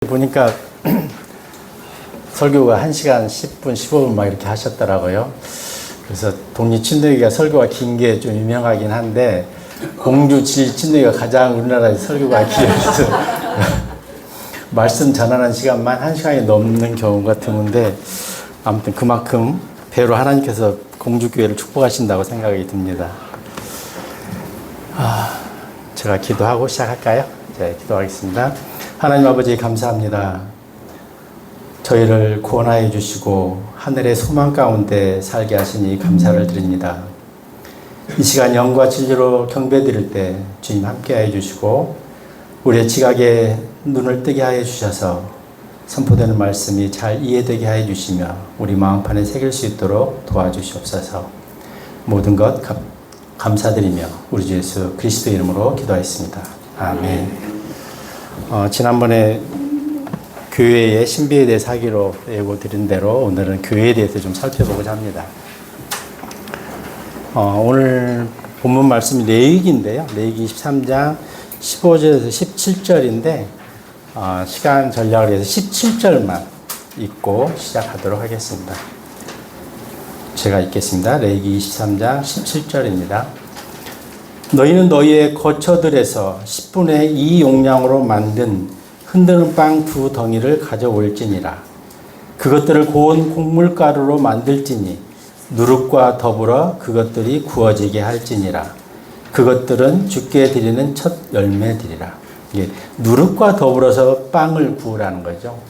보니까 설교가 1시간 10분, 15분 막 이렇게 하셨더라고요. 그래서 독립침례기가 설교가 긴 게 좀 유명하긴 한데 공주 질침례기가 가장 우리나라에서 설교가 길어서 말씀 전하는 시간만 1시간이 넘는 경우가 드문데 아무튼 그만큼 배로 하나님께서 공주교회를 축복하신다고 생각이 듭니다. 제가 기도하고 시작할까요? 네, 기도하겠습니다. 하나님 아버지 감사합니다. 저희를 구원하여 주시고 하늘의 소망 가운데 살게 하시니 감사를 드립니다. 이 시간 영과 진리로 경배드릴 때 주님 함께하여 주시고 우리의 지각에 눈을 뜨게 하여 주셔서 선포되는 말씀이 잘 이해되게 하여 주시며 우리 마음판에 새길 수 있도록 도와주시옵소서. 모든 것 감사드리며 우리 주 예수 그리스도 이름으로 기도하였습니다. 아멘. 지난번에 교회의 신비에 대해서 하기로 예고 드린 대로 오늘은 교회에 대해서 좀 살펴보고자 합니다. 오늘 본문 말씀이 레위기인데요. 레위기 23장 15절에서 17절인데 시간 전략을 위해서 17절만 읽고 시작하도록 하겠습니다. 제가 읽겠습니다. 레위기 23장 17절입니다. 너희는 너희의 거처들에서 10분의 2 용량으로 만든 흔드는 빵 2 덩이를 가져올지니라. 그것들을 고운 곡물가루로 만들지니 누룩과 더불어 그것들이 구워지게 할지니라. 그것들은 주께 드리는 첫 열매들이라. 누룩과 더불어서 빵을 구우라는 거죠.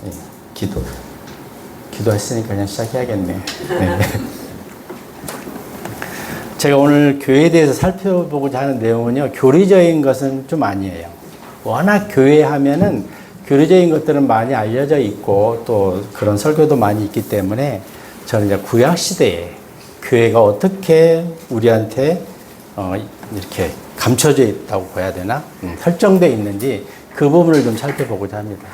기도했으니까 그냥 시작해야겠네요. 네. 제가 오늘 교회에 대해서 살펴보고자 하는 내용은요, 교리적인 것은 좀 아니에요. 워낙 교회 하면은 교리적인 것들은 많이 알려져 있고 또 그런 설교도 많이 있기 때문에 저는 이제 구약시대에 교회가 어떻게 우리한테 이렇게 감춰져 있다고 봐야 되나? 설정되어 있는지 그 부분을 좀 살펴보고자 합니다.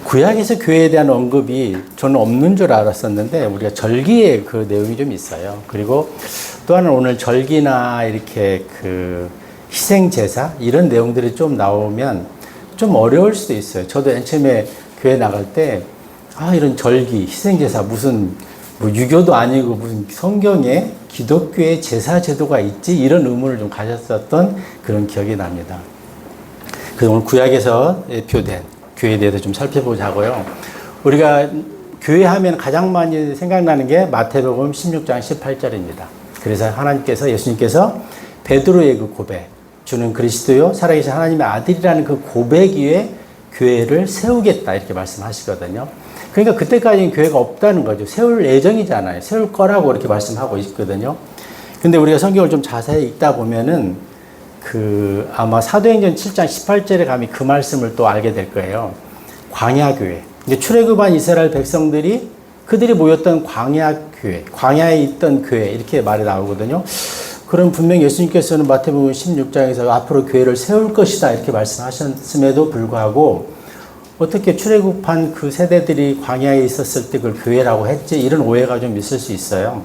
구약에서 교회에 대한 언급이 저는 없는 줄 알았었는데 우리가 절기에 그 내용이 좀 있어요. 그리고 또 하나는 오늘 절기나 이렇게 그 희생제사 이런 내용들이 좀 나오면 좀 어려울 수도 있어요. 저도 맨 처음에 교회 나갈 때 이런 절기, 희생제사 무슨 뭐 유교도 아니고 무슨 성경에 기독교의 제사 제도가 있지 이런 의문을 좀 가졌었던 그런 기억이 납니다. 그래서 오늘 구약에서 표된 교회에 대해서 좀 살펴보자고요. 우리가 교회 하면 가장 많이 생각나는 게 마태복음 16장 18절입니다. 그래서 예수님께서 베드로의 그 고백, 주는 그리스도요 살아계신 하나님의 아들이라는 그 고백 위에 교회를 세우겠다 이렇게 말씀하시거든요. 그러니까 그때까지는 교회가 없다는 거죠. 세울 예정이잖아요. 세울 거라고 이렇게 말씀하고 있거든요. 근데 우리가 성경을 좀 자세히 읽다 보면은 아마 사도행전 7장 18절에 가면 그 말씀을 또 알게 될 거예요. 광야교회. 이제 출애굽한 이스라엘 백성들이 그들이 모였던 광야교회, 광야에 있던 교회 이렇게 말이 나오거든요. 그럼 분명히 예수님께서는 마태복음 16장에서 앞으로 교회를 세울 것이다 이렇게 말씀하셨음에도 불구하고 어떻게 출애굽한 그 세대들이 광야에 있었을 때 그걸 교회라고 했지 이런 오해가 좀 있을 수 있어요.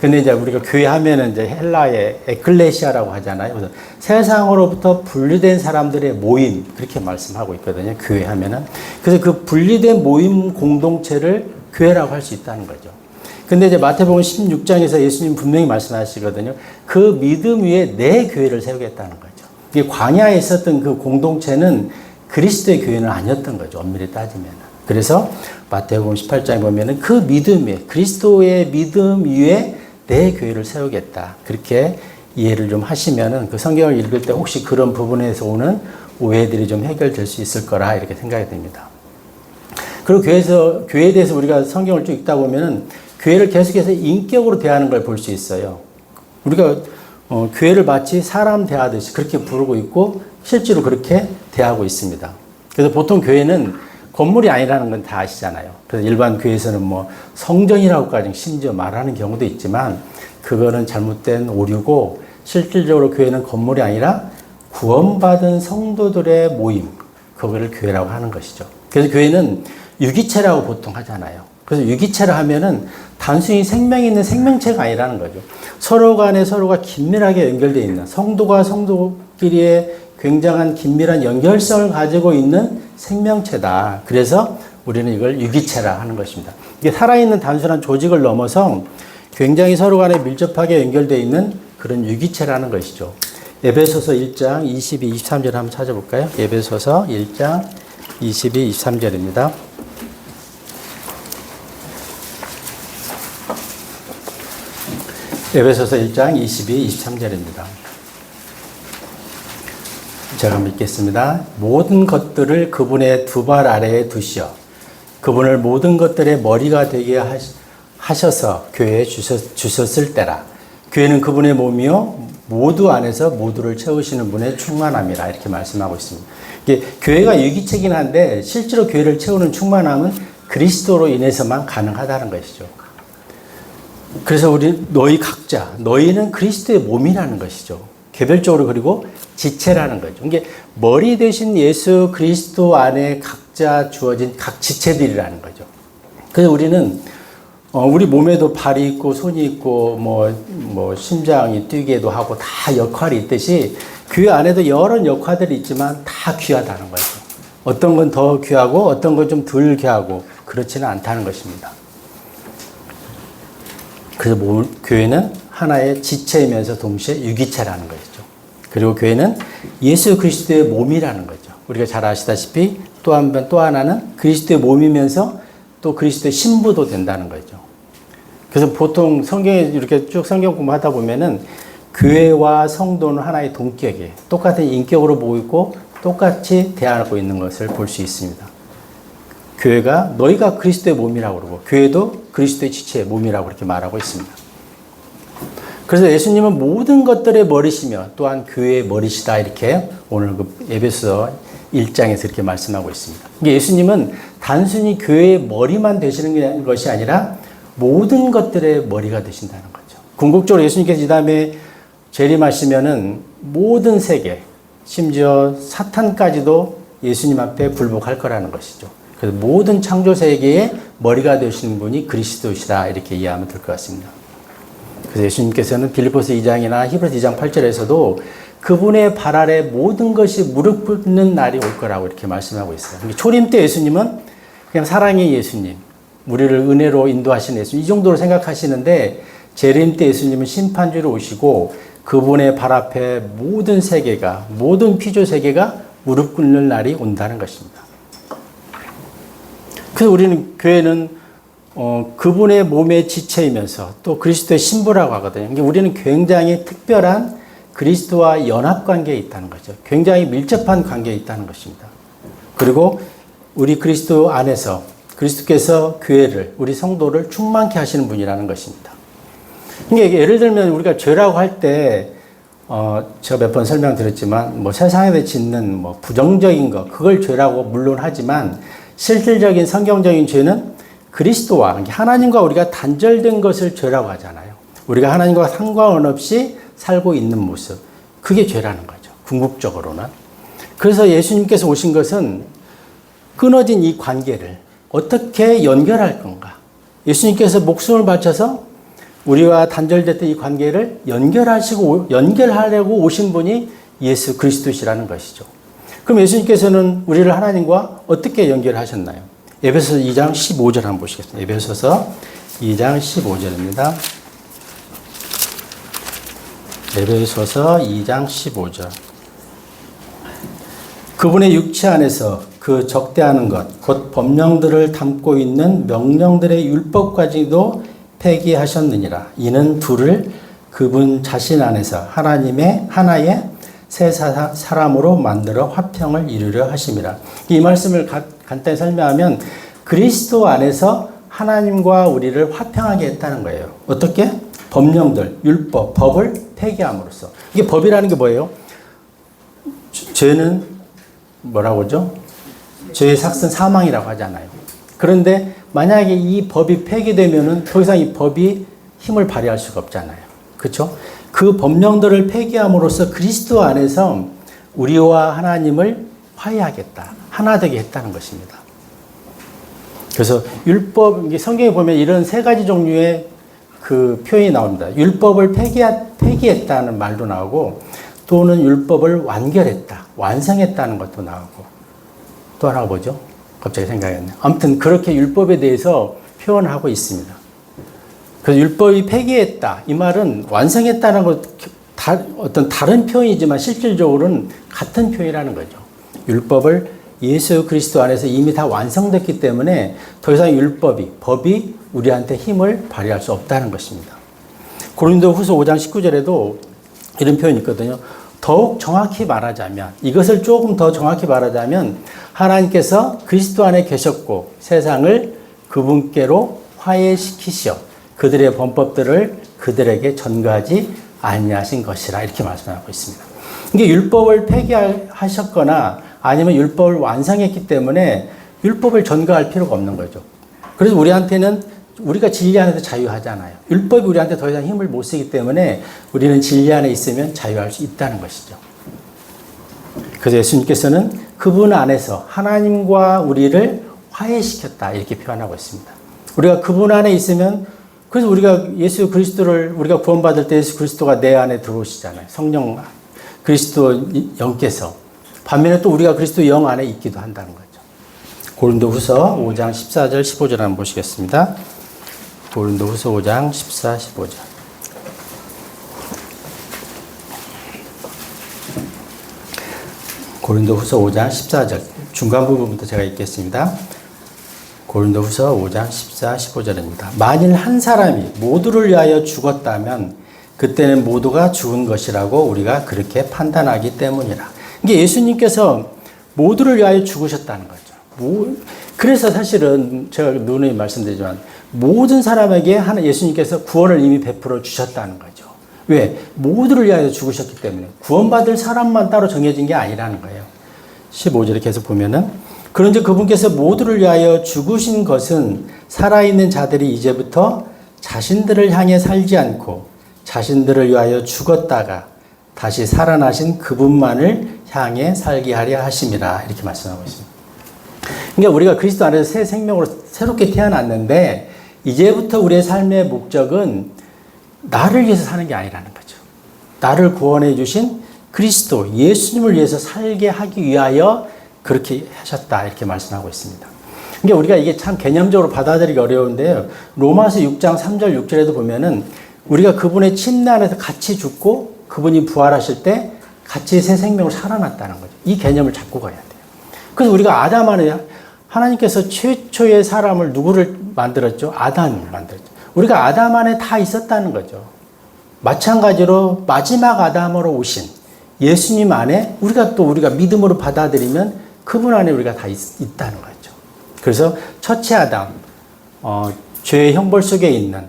근데 이제 우리가 교회 하면은 이제 헬라의 에클레시아라고 하잖아요. 그래서 세상으로부터 분리된 사람들의 모임 그렇게 말씀하고 있거든요. 교회 하면은. 그래서 그 분리된 모임 공동체를 교회라고 할 수 있다는 거죠. 근데 이제 마태복음 16장에서 예수님 분명히 말씀하시거든요. 그 믿음 위에 내 교회를 세우겠다는 거죠. 이게 광야에 있었던 그 공동체는 그리스도의 교회는 아니었던 거죠. 엄밀히 따지면. 그래서 마태복음 18장에 보면은 그 믿음 위에 그리스도의 믿음 위에 내 교회를 세우겠다. 그렇게 이해를 좀 하시면은 그 성경을 읽을 때 혹시 그런 부분에서 오는 오해들이 좀 해결될 수 있을 거라 이렇게 생각이 됩니다. 그리고 교회에 대해서 우리가 성경을 쭉 읽다 보면은 교회를 계속해서 인격으로 대하는 걸 볼 수 있어요. 우리가 교회를 마치 사람 대하듯이 그렇게 부르고 있고 실제로 그렇게 대하고 있습니다. 그래서 보통 교회는 건물이 아니라는 건 다 아시잖아요. 그래서 일반 교회에서는 뭐 성전이라고까지 심지어 말하는 경우도 있지만 그거는 잘못된 오류고 실질적으로 교회는 건물이 아니라 구원받은 성도들의 모임, 그거를 교회라고 하는 것이죠. 그래서 교회는 유기체라고 보통 하잖아요. 그래서 유기체라 하면은 단순히 생명이 있는 생명체가 아니라는 거죠. 서로 간에 서로가 긴밀하게 연결되어 있는 성도가 성도끼리의 굉장한 긴밀한 연결성을 가지고 있는 생명체다. 그래서 우리는 이걸 유기체라 하는 것입니다. 이게 살아있는 단순한 조직을 넘어서 굉장히 서로 간에 밀접하게 연결되어 있는 그런 유기체라는 것이죠. 에베소서 1장 22, 23절 한번 찾아볼까요? 에베소서 1장 22, 23절입니다. 에베소서 1장 22, 23절입니다. 제가 읽겠습니다. 모든 것들을 그분의 두 발 아래에 두시어 그분을 모든 것들의 머리가 되게 하셔서 교회에 주셨을 때라. 교회는 그분의 몸이요 모두 안에서 모두를 채우시는 분의 충만함이라 이렇게 말씀하고 있습니다. 이게 교회가 유기체긴 한데 실제로 교회를 채우는 충만함은 그리스도로 인해서만 가능하다는 것이죠. 그래서 우리 너희 각자 너희는 그리스도의 몸이라는 것이죠. 개별적으로 그리고 지체라는 거죠. 이게 머리 대신 예수 그리스도 안에 각자 주어진 각 지체들이라는 거죠. 그래서 우리는 우리 몸에도 발이 있고 손이 있고 뭐 심장이 뛰기도 하고 다 역할이 있듯이 교회 안에도 여러 역할들이 있지만 다 귀하다는 거죠. 어떤 건 더 귀하고 어떤 건 좀 덜 귀하고 그렇지는 않다는 것입니다. 그래서 교회는 하나의 지체이면서 동시에 유기체라는 것이죠. 그리고 교회는 예수 그리스도의 몸이라는 거죠. 우리가 잘 아시다시피 또 하나는 그리스도의 몸이면서 또 그리스도의 신부도 된다는 거죠. 그래서 보통 성경에 이렇게 쭉 성경 공부하다 보면은 교회와 성도는 하나의 동격에 똑같은 인격으로 보고 있고 똑같이 대하고 있는 것을 볼 수 있습니다. 교회가 너희가 그리스도의 몸이라고 그러고 교회도 그리스도의 지체의 몸이라고 그렇게 말하고 있습니다. 그래서 예수님은 모든 것들의 머리시며 또한 교회의 머리시다 이렇게 오늘 그 에베소서 1장에서 이렇게 말씀하고 있습니다. 예수님은 단순히 교회의 머리만 되시는 것이 아니라 모든 것들의 머리가 되신다는 거죠. 궁극적으로 예수님께서 이 다음에 재림하시면은 모든 세계, 심지어 사탄까지도 예수님 앞에 굴복할 거라는 것이죠. 그래서 모든 창조 세계의 머리가 되시는 분이 그리스도시다 이렇게 이해하면 될 것 같습니다. 그래서 예수님께서는 빌립보서 2장이나 히브리서 2장 8절에서도 그분의 발 아래 모든 것이 무릎 꿇는 날이 올 거라고 이렇게 말씀하고 있어요. 초림 때 예수님은 그냥 사랑의 예수님, 우리를 은혜로 인도하시는 예수님 이 정도로 생각하시는데 재림 때 예수님은 심판주로 오시고 그분의 발 앞에 모든 세계가 모든 피조 세계가 무릎 꿇는 날이 온다는 것입니다. 그래서 우리는 교회는 그분의 몸의 지체이면서 또 그리스도의 신부라고 하거든요. 그러니까 우리는 굉장히 특별한 그리스도와 연합 관계에 있다는 거죠. 굉장히 밀접한 관계에 있다는 것입니다. 그리고 우리 그리스도 안에서 그리스도께서 교회를 우리 성도를 충만케 하시는 분이라는 것입니다. 그러니까 예를 들면 우리가 죄라고 할 때 제가 몇 번 설명드렸지만 뭐 세상에 짓는 뭐 부정적인 것 그걸 죄라고 물론 하지만 실질적인 성경적인 죄는 그리스도와 하나님과 우리가 단절된 것을 죄라고 하잖아요. 우리가 하나님과 상관없이 살고 있는 모습 그게 죄라는 거죠. 궁극적으로는. 그래서 예수님께서 오신 것은 끊어진 이 관계를 어떻게 연결할 건가. 예수님께서 목숨을 바쳐서 우리와 단절됐던 이 관계를 연결하려고 오신 분이 예수 그리스도시라는 것이죠. 그럼 예수님께서는 우리를 하나님과 어떻게 연결하셨나요? 에베소서 2장 15절 한번 보시겠습니다. 에베소서 2장 15절입니다. 에베소서 2장 15절. 그분의 육체 안에서 그 적대하는 것, 곧 법령들을 담고 있는 명령들의 율법까지도 폐기하셨느니라. 이는 둘을 그분 자신 안에서 하나님의 하나의 새 사람으로 만들어 화평을 이루려 하심이라. 이 말씀을 간단히 설명하면 그리스도 안에서 하나님과 우리를 화평하게 했다는 거예요. 어떻게? 법령들, 율법, 법을 폐기함으로써. 이게 법이라는 게 뭐예요? 죄는 뭐라고 하죠? 죄의 삭은 사망이라고 하잖아요. 그런데 만약에 이 법이 폐기되면은 더 이상 이 법이 힘을 발휘할 수가 없잖아요. 그렇죠? 그 법령들을 폐기함으로써 그리스도 안에서 우리와 하나님을 화해하겠다. 하나 되게 했다는 것입니다. 그래서 율법, 성경에 보면 이런 세 가지 종류의 그 표현이 나옵니다. 율법을 폐기했다는 말도 나오고 또는 율법을 완결했다, 완성했다는 것도 나오고, 또 하나가 뭐죠? 갑자기 생각이 안 나요. 아무튼 그렇게 율법에 대해서 표현하고 있습니다. 그래서 율법이 폐기했다, 이 말은 완성했다는 것, 어떤 다른 표현이지만 실질적으로는 같은 표현이라는 거죠. 율법을 예수 그리스도 안에서 이미 다 완성됐기 때문에 더 이상 법이 우리한테 힘을 발휘할 수 없다는 것입니다. 고린도후서 5장 19절에도 이런 표현이 있거든요. 더욱 정확히 말하자면, 이것을 조금 더 정확히 말하자면, 하나님께서 그리스도 안에 계셨고 세상을 그분께로 화해시키시어 그들의 범법들을 그들에게 전가하지 아니하신 것이라, 이렇게 말씀하고 있습니다. 이게 율법을 폐기하셨거나 아니면 율법을 완성했기 때문에 율법을 전가할 필요가 없는 거죠. 그래서 우리한테는, 우리가 진리 안에서 자유하잖아요. 율법이 우리한테 더 이상 힘을 못 쓰기 때문에 우리는 진리 안에 있으면 자유할 수 있다는 것이죠. 그래서 예수님께서는 그분 안에서 하나님과 우리를 화해시켰다, 이렇게 표현하고 있습니다. 우리가 그분 안에 있으면, 그래서 우리가 예수 그리스도를, 우리가 구원받을 때 예수 그리스도가 내 안에 들어오시잖아요. 성령 그리스도 영께서. 반면에 또 우리가 그리스도 영 안에 있기도 한다는 거죠. 고린도후서 5장 14절 15절 한번 보시겠습니다. 고린도후서 5장 14, 15절. 고린도후서 5장 14절. 중간 부분부터 제가 읽겠습니다. 고린도후서 5장 14, 15절입니다. 만일 한 사람이 모두를 위하여 죽었다면 그때는 모두가 죽은 것이라고 우리가 그렇게 판단하기 때문이라. 이게 예수님께서 모두를 위하여 죽으셨다는 거죠. 그래서 사실은 제가 누누이 말씀드리지만 모든 사람에게 예수님께서 구원을 이미 베풀어 주셨다는 거죠. 왜? 모두를 위하여 죽으셨기 때문에. 구원받을 사람만 따로 정해진 게 아니라는 거예요. 15절에 계속 보면은, 그런즉 그분께서 모두를 위하여 죽으신 것은 살아있는 자들이 이제부터 자신들을 향해 살지 않고 자신들을 위하여 죽었다가 다시 살아나신 그분만을 향해 살게 하려 하심이라, 이렇게 말씀하고 있습니다. 그러니까 우리가 그리스도 안에서 새 생명으로 새롭게 태어났는데 이제부터 우리의 삶의 목적은 나를 위해서 사는 게 아니라는 거죠. 나를 구원해 주신 그리스도, 예수님을 위해서 살게 하기 위하여 그렇게 하셨다, 이렇게 말씀하고 있습니다. 그러니까 우리가 이게 참 개념적으로 받아들이기 어려운데요. 로마서 6장 3절 6절에도 보면은 우리가 그분의 침례 안에서 같이 죽고 그분이 부활하실 때 같이 새 생명을 살아났다는 거죠. 이 개념을 잡고 가야 돼요. 그래서 우리가 아담 안에, 하나님께서 최초의 사람을 누구를 만들었죠? 아담을 만들었죠. 우리가 아담 안에 다 있었다는 거죠. 마찬가지로 마지막 아담으로 오신 예수님 안에 우리가 믿음으로 받아들이면 그분 안에 우리가 다 있다는 거죠. 그래서 첫째 아담, 죄의 형벌 속에 있는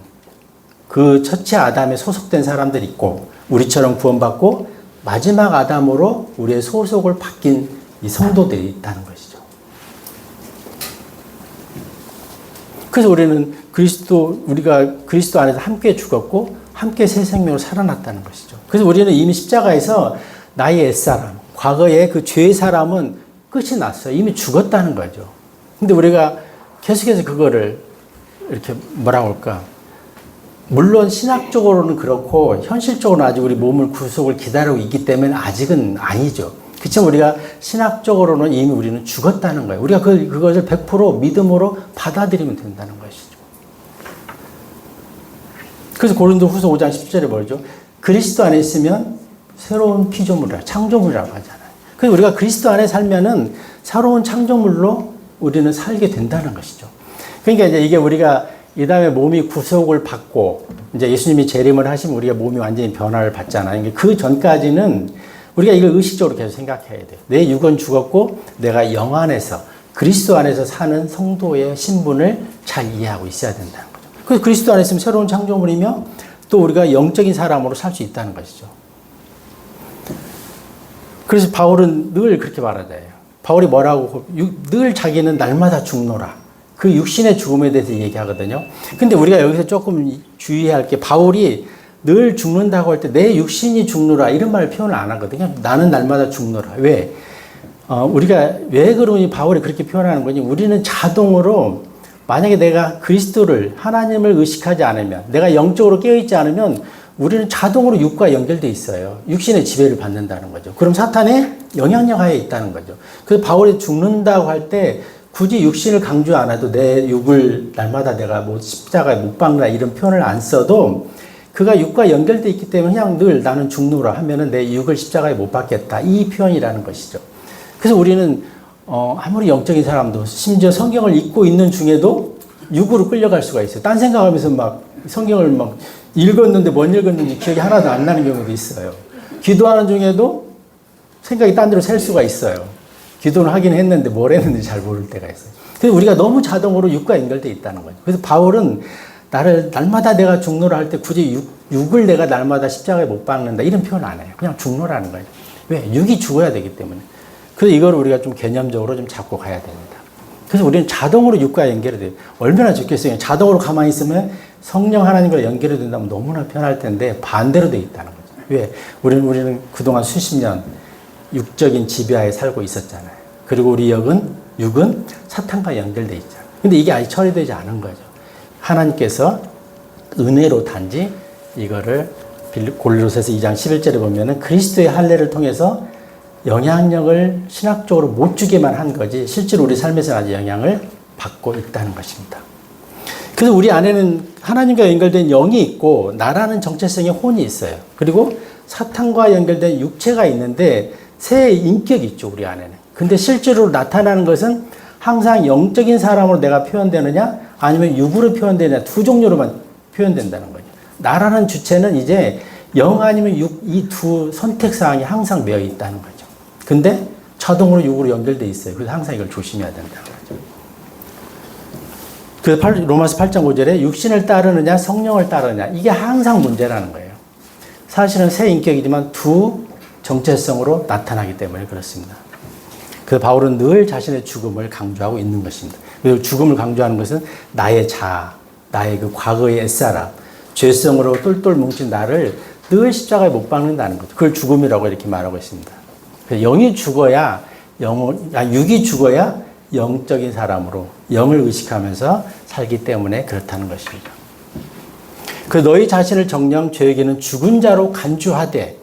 그 첫째 아담에 소속된 사람들이 있고, 우리처럼 구원받고 마지막 아담으로 우리의 소속을 바뀐 이 성도들이 있다는 것이죠. 그래서 우리는 우리가 그리스도 안에서 함께 죽었고 함께 새 생명으로 살아났다는 것이죠. 그래서 우리는 이미 십자가에서 나의 옛사람, 과거의 그 죄의 사람은 끝이 났어요. 이미 죽었다는 거죠. 근데 우리가 계속해서 그거를 이렇게 뭐라고 할까? 물론 신학적으로는 그렇고 현실적으로는 아직 우리 몸을 구속을 기다리고 있기 때문에 아직은 아니죠. 그렇지만 우리가 신학적으로는 이미 우리는 죽었다는 거예요. 우리가 그것을 100% 믿음으로 받아들이면 된다는 것이죠. 그래서 고린도후서 5장 10절에 뭐죠? 그리스도 안에 있으면 새로운 피조물이라, 창조물이라고 하잖아요. 그래서 우리가 그리스도 안에 살면은 새로운 창조물로 우리는 살게 된다는 것이죠. 그러니까 이제 이게 우리가 이 다음에 몸이 구속을 받고 이제 예수님이 재림을 하시면 우리가 몸이 완전히 변화를 받잖아요. 그 전까지는 우리가 이걸 의식적으로 계속 생각해야 돼요. 내 육은 죽었고 내가 영 안에서 그리스도 안에서 사는 성도의 신분을 잘 이해하고 있어야 된다는 거죠. 그래서 그리스도 안에 있으면 새로운 창조물이며 또 우리가 영적인 사람으로 살 수 있다는 것이죠. 그래서 바울은 늘 그렇게 말하잖아요. 바울이 뭐라고, 늘 자기는 날마다 죽노라. 그 육신의 죽음에 대해서 얘기하거든요. 근데 우리가 여기서 조금 주의해야 할 게, 바울이 늘 죽는다고 할 때 내 육신이 죽노라 이런 말을 표현을 안 하거든요. 나는 날마다 죽노라. 왜? 우리가 왜 그러니 바울이 그렇게 표현하는 거니? 우리는 자동으로 만약에 내가 그리스도를, 하나님을 의식하지 않으면, 내가 영적으로 깨어있지 않으면 우리는 자동으로 육과 연결돼 있어요. 육신의 지배를 받는다는 거죠. 그럼 사탄의 영향력 하에 있다는 거죠. 그래서 바울이 죽는다고 할 때 굳이 육신을 강조 안 해도 내 육을 날마다 내가 뭐 십자가에 못 박는다 이런 표현을 안 써도 그가 육과 연결돼 있기 때문에 그냥 늘 나는 죽노라 하면은 내 육을 십자가에 못 박겠다 이 표현이라는 것이죠. 그래서 우리는 아무리 영적인 사람도 심지어 성경을 읽고 있는 중에도 육으로 끌려갈 수가 있어요. 딴 생각하면서 막 성경을 막 읽었는데 뭔 읽었는지 기억이 하나도 안 나는 경우도 있어요. 기도하는 중에도 생각이 딴 데로 셀 수가 있어요. 기도는 하긴 했는데 뭘 했는지 잘 모를 때가 있어요. 그래서 우리가 너무 자동으로 육과 연결되어 있다는 거죠. 그래서 바울은 날마다 내가 죽노라 할 때 굳이 육을 내가 날마다 십자가에 못 박는다 이런 표현 안 해요. 그냥 죽노라는 거예요. 왜? 육이 죽어야 되기 때문에. 그래서 이걸 우리가 좀 개념적으로 좀 잡고 가야 됩니다. 그래서 우리는 자동으로 육과 연결이 돼요. 얼마나 좋겠어요. 자동으로 가만히 있으면 성령 하나님과 연결이 된다면 너무나 편할 텐데 반대로 돼 있다는 거죠. 왜? 우리는 그동안 수십 년 육적인 지배하에 살고 있었잖아요. 그리고 우리 육은 사탄과 연결돼 있잖아요. 근데 이게 아직 처리되지 않은 거죠. 하나님께서 은혜로 단지 이거를 골로새서 2장 11절에 보면은 그리스도의 할례를 통해서 영향력을 신학적으로 못 주게만 한 거지 실제로 우리 삶에서 아주 영향을 받고 있다는 것입니다. 그래서 우리 안에는 하나님과 연결된 영이 있고 나라는 정체성의 혼이 있어요. 그리고 사탄과 연결된 육체가 있는데 새 인격이 있죠, 우리 안에는. 근데 실제로 나타나는 것은 항상 영적인 사람으로 내가 표현되느냐 아니면 육으로 표현되느냐 두 종류로만 표현된다는 거죠. 나라는 주체는 이제 영 아니면 육 이 두 선택사항이 항상 매여 있다는 거죠. 근데 자동으로 육으로 연결돼 있어요. 그래서 항상 이걸 조심해야 된다는 거죠. 그래서 로마서 8장 5절에 육신을 따르느냐 성령을 따르느냐 이게 항상 문제라는 거예요. 사실은 새 인격이지만 두 정체성으로 나타나기 때문에 그렇습니다. 그래서 바울은 늘 자신의 죽음을 강조하고 있는 것입니다. 그리고 죽음을 강조하는 것은 나의 자아, 나의 그 과거의 옛사람, 죄성으로 똘똘 뭉친 나를 늘 십자가에 못 박는다는 거죠. 그걸 죽음이라고 이렇게 말하고 있습니다. 영이 죽어야 육이 죽어야 영적인 사람으로 영을 의식하면서 살기 때문에 그렇다는 것입니다. 그 너희 자신을 정녕 죄에게는 죽은 자로 간주하되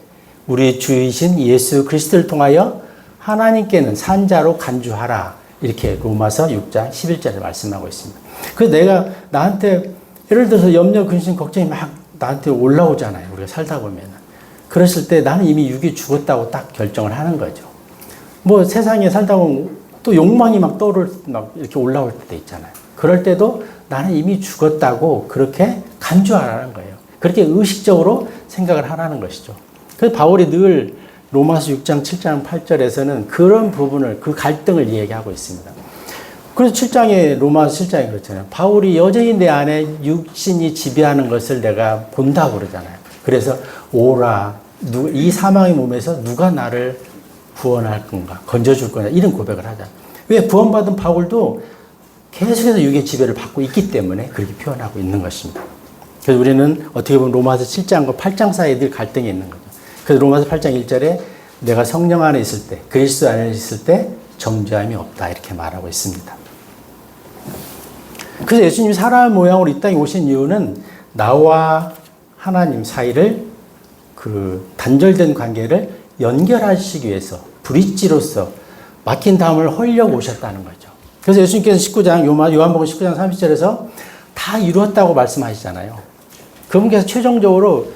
우리 주이신 예수 그리스도를 통하여 하나님께는 산 자로 간주하라. 이렇게 로마서 6장 11절에 말씀하고 있습니다. 그래서 내가 나한테 예를 들어서 염려, 근심, 걱정이 막 나한테 올라오잖아요. 우리가 살다 보면. 그랬을 때 나는 이미 육이 죽었다고 딱 결정을 하는 거죠. 뭐 세상에 살다 보면 또 욕망이 막 이렇게 올라올 때도 있잖아요. 그럴 때도 나는 이미 죽었다고 그렇게 간주하라는 거예요. 그렇게 의식적으로 생각을 하라는 것이죠. 그래서 바울이 늘 로마서 6장, 7장, 8절에서는 그런 부분을, 그 갈등을 이야기하고 있습니다. 그래서 로마서 7장에 그렇잖아요. 바울이 여전히 내 안에 육신이 지배하는 것을 내가 본다고 그러잖아요. 그래서 오라, 이 사망의 몸에서 누가 나를 구원할 건가, 건져줄 거냐, 이런 고백을 하잖아요. 왜? 구원받은 바울도 계속해서 육의 지배를 받고 있기 때문에 그렇게 표현하고 있는 것입니다. 그래서 우리는 어떻게 보면 로마서 7장과 8장 사이에 늘 갈등이 있는 거죠. 그래서 로마서 8장 1절에 내가 성령 안에 있을 때, 그리스도 안에 있을 때 정죄함이 없다 이렇게 말하고 있습니다. 그래서 예수님이 사람 모양으로 이 땅에 오신 이유는 나와 하나님 사이를 그 단절된 관계를 연결하시기 위해서 브릿지로서 막힌 담을 헐려고 오셨다는 거죠. 그래서 예수님께서 19장 요한복음 19장 30절에서 다 이루었다고 말씀하시잖아요. 그분께서 최종적으로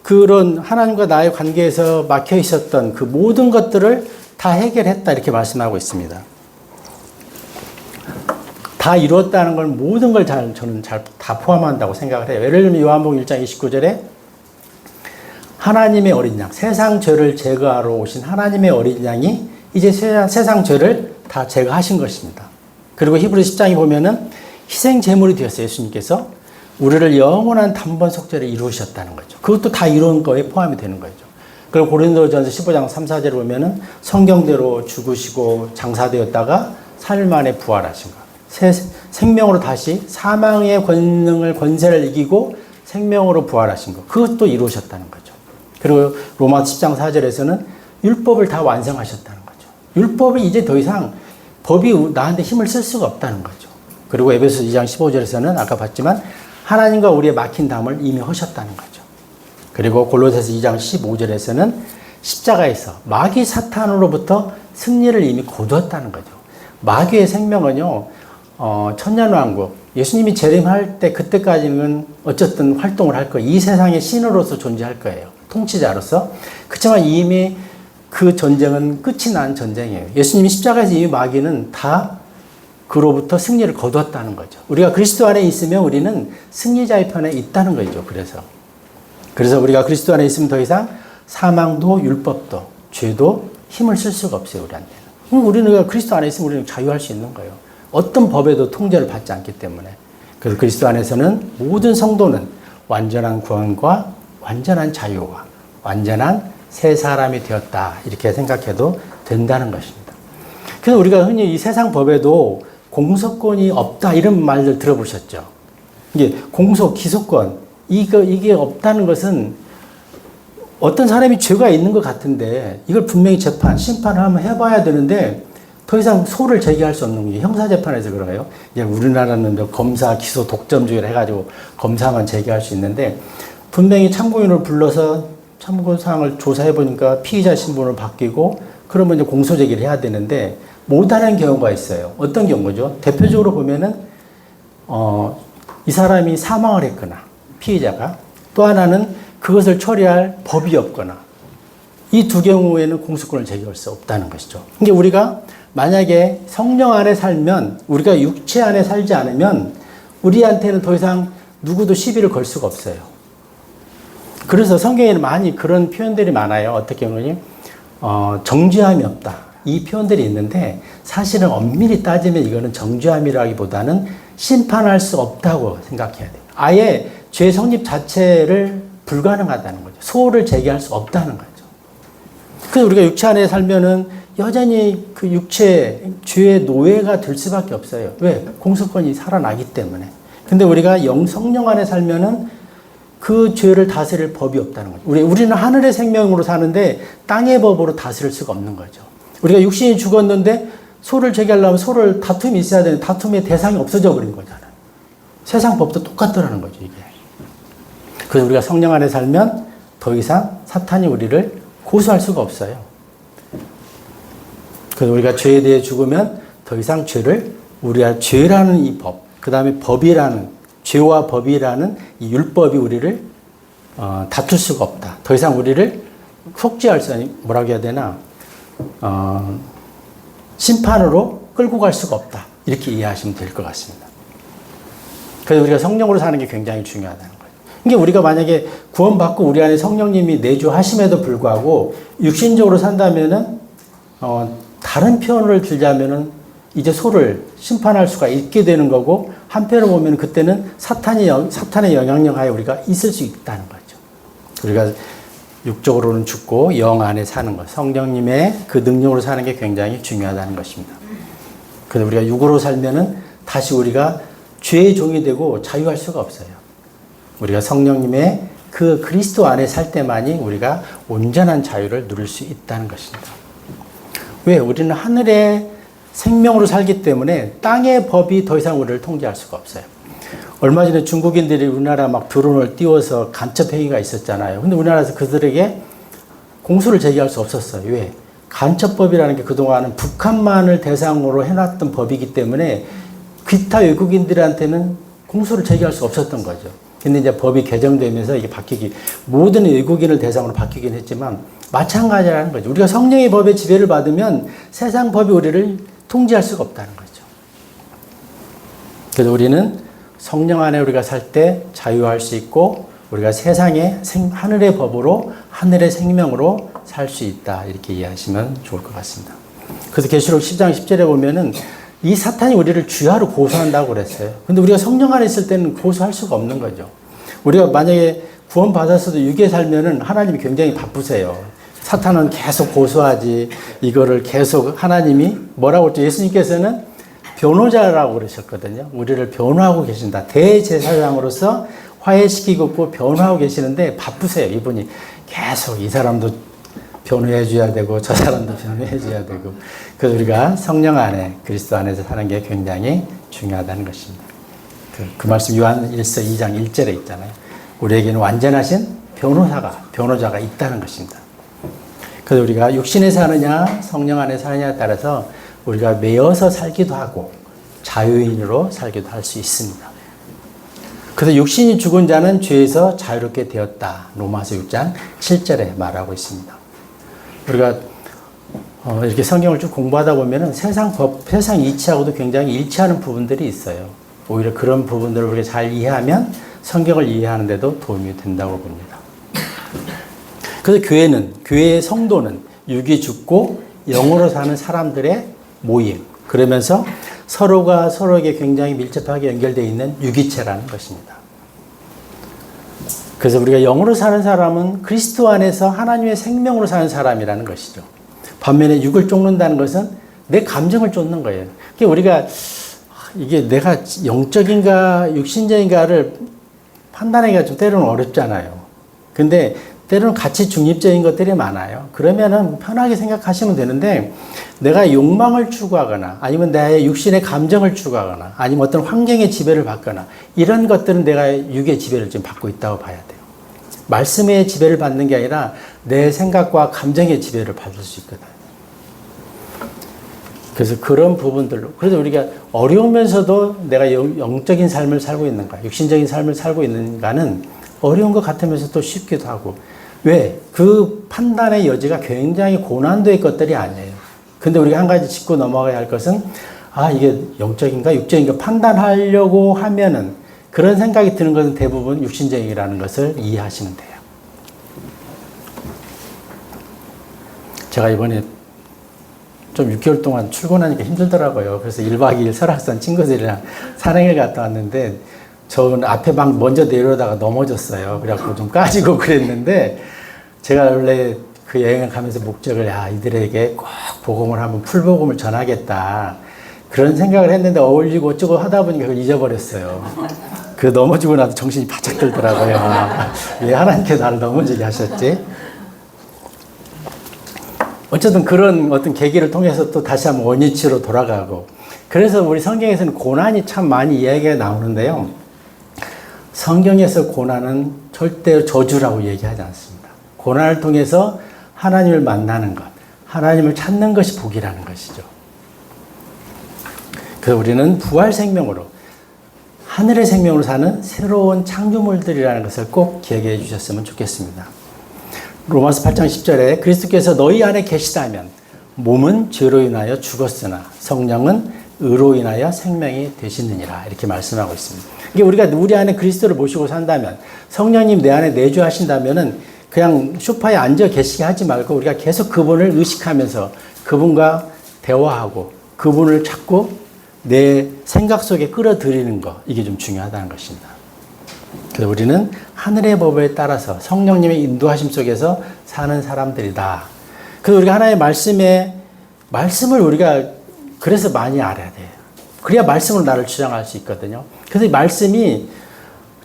그런 하나님과 나의 관계에서 막혀 있었던 그 모든 것들을 다 해결했다 이렇게 말씀하고 있습니다. 다 이루었다는 걸 모든 걸 저는 다 포함한다고 생각을 해요. 예를 들면 요한복음 1장 29절에 하나님의 어린 양, 세상 죄를 제거하러 오신 하나님의 어린 양이 이제 세상 죄를 다 제거하신 것입니다. 그리고 히브리서 10장에 보면은 희생 제물이 되었어요. 예수님께서 우리를 영원한 단번 속죄를 이루셨다는 거죠. 그것도 다 이룬 거에 포함이 되는 거죠. 그리고 고린도전서 15장 3, 4절에 보면은 성경대로 죽으시고 장사되었다가 3일 만에 부활하신 것. 생명으로 다시 사망의 권세를 이기고 생명으로 부활하신 것. 그것도 이루셨다는 거죠. 그리고 로마 10장 4절에서는 율법을 다 완성하셨다는 거죠. 율법이 이제 더 이상 법이 나한테 힘을 쓸 수가 없다는 거죠. 그리고 에베소 2장 15절에서는 아까 봤지만 하나님과 우리의 막힌 담을 이미 하셨다는 거죠. 그리고 골로새서 2장 15절에서는 십자가에서 마귀 사탄으로부터 승리를 이미 거두었다는 거죠. 마귀의 생명은요, 천년왕국, 예수님이 재림할 때 그때까지는 어쨌든 활동을 할 거예요. 이 세상의 신으로서 존재할 거예요. 통치자로서. 그렇지만 이미 그 전쟁은 끝이 난 전쟁이에요. 예수님이 십자가에서 이미 마귀는 다 그로부터 승리를 거두었다는 거죠. 우리가 그리스도 안에 있으면 우리는 승리자의 편에 있다는 거죠. 그래서 우리가 그리스도 안에 있으면 더 이상 사망도 율법도 죄도 힘을 쓸 수가 없어요. 우리한테는. 우리는 그리스도 안에 있으면 우리는 자유할 수 있는 거예요. 어떤 법에도 통제를 받지 않기 때문에. 그래서 그리스도 안에서는 모든 성도는 완전한 구원과 완전한 자유와 완전한 새 사람이 되었다. 이렇게 생각해도 된다는 것입니다. 그래서 우리가 흔히 이 세상 법에도 공소권이 없다 이런 말들 들어보셨죠? 이게 공소, 기소권 이게 없다는 것은 어떤 사람이 죄가 있는 것 같은데 이걸 분명히 심판을 한번 해봐야 되는데 더 이상 소를 제기할 수 없는 게 형사재판에서 그래요. 이제 우리나라는 검사, 기소, 독점주의를 해가지고 검사만 제기할 수 있는데 분명히 참고인을 불러서 참고사항을 조사해보니까 피의자 신분을 바뀌고 그러면 이제 공소제기를 해야 되는데 못하는 경우가 있어요. 어떤 경우죠? 대표적으로 보면은 이 사람이 사망을 했거나 피의자가 또 하나는 그것을 처리할 법이 없거나 이 두 경우에는 공소권을 제기할 수 없다는 것이죠. 그러니까 우리가 만약에 성령 안에 살면 우리가 육체 안에 살지 않으면 우리한테는 더 이상 누구도 시비를 걸 수가 없어요. 그래서 성경에는 많이 그런 표현들이 많아요. 어떻게 보면 정죄함이 없다. 이 표현들이 있는데 사실은 엄밀히 따지면 이거는 정죄함이라기보다는 심판할 수 없다고 생각해야 돼요. 아예 죄 성립 자체를 불가능하다는 거죠. 소를 제기할 수 없다는 거죠. 그래서 우리가 육체 안에 살면은 여전히 그 육체, 죄의 노예가 될 수밖에 없어요. 왜? 공소권이 살아나기 때문에. 근데 우리가 성령 안에 살면은 그 죄를 다스릴 법이 없다는 거죠. 우리는 하늘의 생명으로 사는데 땅의 법으로 다스릴 수가 없는 거죠. 우리가 육신이 죽었는데 소를 제기하려면 소를 다툼이 있어야 되는데 다툼의 대상이 없어져 버린 거잖아요. 세상 법도 똑같더라는 거죠, 이게. 그래서 우리가 성령 안에 살면 더 이상 사탄이 우리를 고소할 수가 없어요. 그래서 우리가 죄에 대해 죽으면 더 이상 우리가 죄라는 이 법, 그 다음에 죄와 법이라는 이 율법이 우리를 다툴 수가 없다. 더 이상 우리를 속죄할 수, 뭐라고 해야 되나, 심판으로 끌고 갈 수가 없다. 이렇게 이해하시면 될 것 같습니다. 그래서 우리가 성령으로 사는 게 굉장히 중요하다는 거예요. 그러니까 우리가 만약에 구원받고 우리 안에 성령님이 내주하심에도 불구하고 육신적으로 산다면은, 다른 표현을 들자면은 이제 소를 심판할 수가 있게 되는 거고, 한편으로 보면 그때는 사탄의 영향력 하에 우리가 있을 수 있다는 거죠. 우리가 육적으로는 죽고 영 안에 사는 것, 성령님의 그 능력으로 사는 게 굉장히 중요하다는 것입니다. 그래서 우리가 육으로 살면은 다시 우리가 죄의 종이 되고 자유할 수가 없어요. 우리가 성령님의 그 그리스도 안에 살 때만이 우리가 온전한 자유를 누릴 수 있다는 것입니다. 왜? 우리는 하늘의 생명으로 살기 때문에 땅의 법이 더 이상 우리를 통제할 수가 없어요. 얼마 전에 중국인들이 우리나라 막 드론을 띄워서 간첩 행위가 있었잖아요. 근데 우리나라에서 그들에게 공소를 제기할 수 없었어요. 왜? 간첩법이라는 게 그동안은 북한만을 대상으로 해놨던 법이기 때문에 기타 외국인들한테는 공소를 제기할 수 없었던 거죠. 근데 이제 법이 개정되면서 이게 모든 외국인을 대상으로 바뀌긴 했지만 마찬가지라는 거죠. 우리가 성령의 법의 지배를 받으면 세상 법이 우리를 통제할 수가 없다는 거죠. 그래서 우리는 성령 안에 우리가 살 때 자유할 수 있고 우리가 세상의 하늘의 법으로 하늘의 생명으로 살 수 있다. 이렇게 이해하시면 좋을 것 같습니다. 그래서 계시록 10장 10절에 보면은 이 사탄이 우리를 주야로 고소한다고 그랬어요. 근데 우리가 성령 안에 있을 때는 고소할 수가 없는 거죠. 우리가 만약에 구원 받았어도 육에 살면은 하나님이 굉장히 바쁘세요. 사탄은 계속 고소하지. 이거를 계속 하나님이 뭐라고 했죠? 예수님께서는 변호자라고 그러셨거든요. 우리를 변호하고 계신다. 대제사장으로서 화해시키고 변호하고 계시는데 바쁘세요. 이분이 계속 이 사람도 변호해 줘야 되고 저 사람도 변호해 줘야 되고. 그래서 우리가 성령 안에 그리스도 안에서 사는 게 굉장히 중요하다는 것입니다. 그 말씀 요한 1서 2장 1절에 있잖아요. 우리에게는 완전하신 변호자가 있다는 것입니다. 그래서 우리가 육신에 사느냐 성령 안에 사느냐에 따라서 우리가 매여서 살기도 하고 자유인으로 살기도 할 수 있습니다. 그래서 육신이 죽은 자는 죄에서 자유롭게 되었다. 로마서 6장 7절에 말하고 있습니다. 우리가 이렇게 성경을 쭉 공부하다 보면은 세상 이치하고도 굉장히 일치하는 부분들이 있어요. 오히려 그런 부분들을 우리가 잘 이해하면 성경을 이해하는 데도 도움이 된다고 봅니다. 그래서 교회의 성도는 육이 죽고 영으로 사는 사람들의 모임. 그러면서 서로가 서로에게 굉장히 밀접하게 연결되어 있는 유기체라는 것입니다. 그래서 우리가 영으로 사는 사람은 그리스도 안에서 하나님의 생명으로 사는 사람이라는 것이죠. 반면에 육을 쫓는다는 것은 내 감정을 쫓는 거예요. 그러니까 우리가 이게 내가 영적인가 육신적인가를 판단하기가 좀 때로는 어렵잖아요. 근데 때로는 같이 중립적인 것들이 많아요. 그러면은 편하게 생각하시면 되는데 내가 욕망을 추구하거나 아니면 나의 육신의 감정을 추구하거나 아니면 어떤 환경의 지배를 받거나 이런 것들은 내가 육의 지배를 지금 받고 있다고 봐야 돼요. 말씀의 지배를 받는 게 아니라 내 생각과 감정의 지배를 받을 수 있거든. 그래서 그런 부분들로 그래서 우리가 어려우면서도 내가 영적인 삶을 살고 있는가 육신적인 삶을 살고 있는가는 어려운 것 같으면서 또 쉽기도 하고 왜? 그 판단의 여지가 굉장히 고난도의 것들이 아니에요. 근데 우리가 한 가지 짚고 넘어가야 할 것은 이게 영적인가 육적인가 판단하려고 하면은 그런 생각이 드는 것은 대부분 육신적이라는 것을 이해하시면 돼요. 제가 이번에 좀 6개월 동안 출근하니까 힘들더라고요. 그래서 1박 2일 설악산 친구들이랑 산행을 갔다 왔는데 저는 앞에 막 먼저 내려오다가 넘어졌어요. 그래갖고 좀 까지고 그랬는데 제가 원래 그 여행을 가면서 목적을 이들에게 꼭 복음을 한번 풀복음을 전하겠다. 그런 생각을 했는데 어울리고 어쩌고 하다 보니까 그걸 잊어버렸어요. 그 넘어지고 나서 정신이 바짝 들더라고요. 왜 하나님께서 나를 넘어지게 하셨지? 어쨌든 그런 어떤 계기를 통해서 또 다시 한번 원위치로 돌아가고 그래서 우리 성경에서는 고난이 참 많이 이야기가 나오는데요. 성경에서 고난은 절대 저주라고 얘기하지 않습니다. 고난을 통해서 하나님을 만나는 것, 하나님을 찾는 것이 복이라는 것이죠. 그래서 우리는 부활 생명으로 하늘의 생명으로 사는 새로운 창조물들이라는 것을 꼭 기억해 주셨으면 좋겠습니다. 로마서 8장 10절에 그리스도께서 너희 안에 계시다면 몸은 죄로 인하여 죽었으나 성령은 의로 인하여 생명이 되시느니라 이렇게 말씀하고 있습니다. 이게 우리가 우리 안에 그리스도를 모시고 산다면 성령님 내 안에 내주하신다면은 그냥 소파에 앉아 계시게 하지 말고 우리가 계속 그분을 의식하면서 그분과 대화하고 그분을 찾고 내 생각 속에 끌어들이는 것 이게 좀 중요하다는 것입니다. 그래서 우리는 하늘의 법에 따라서 성령님의 인도하심 속에서 사는 사람들이다. 그래서 우리가 하나님의 말씀을 우리가 그래서 많이 알아야 돼요. 그래야 말씀으로 나를 주장할 수 있거든요. 그래서 이 말씀이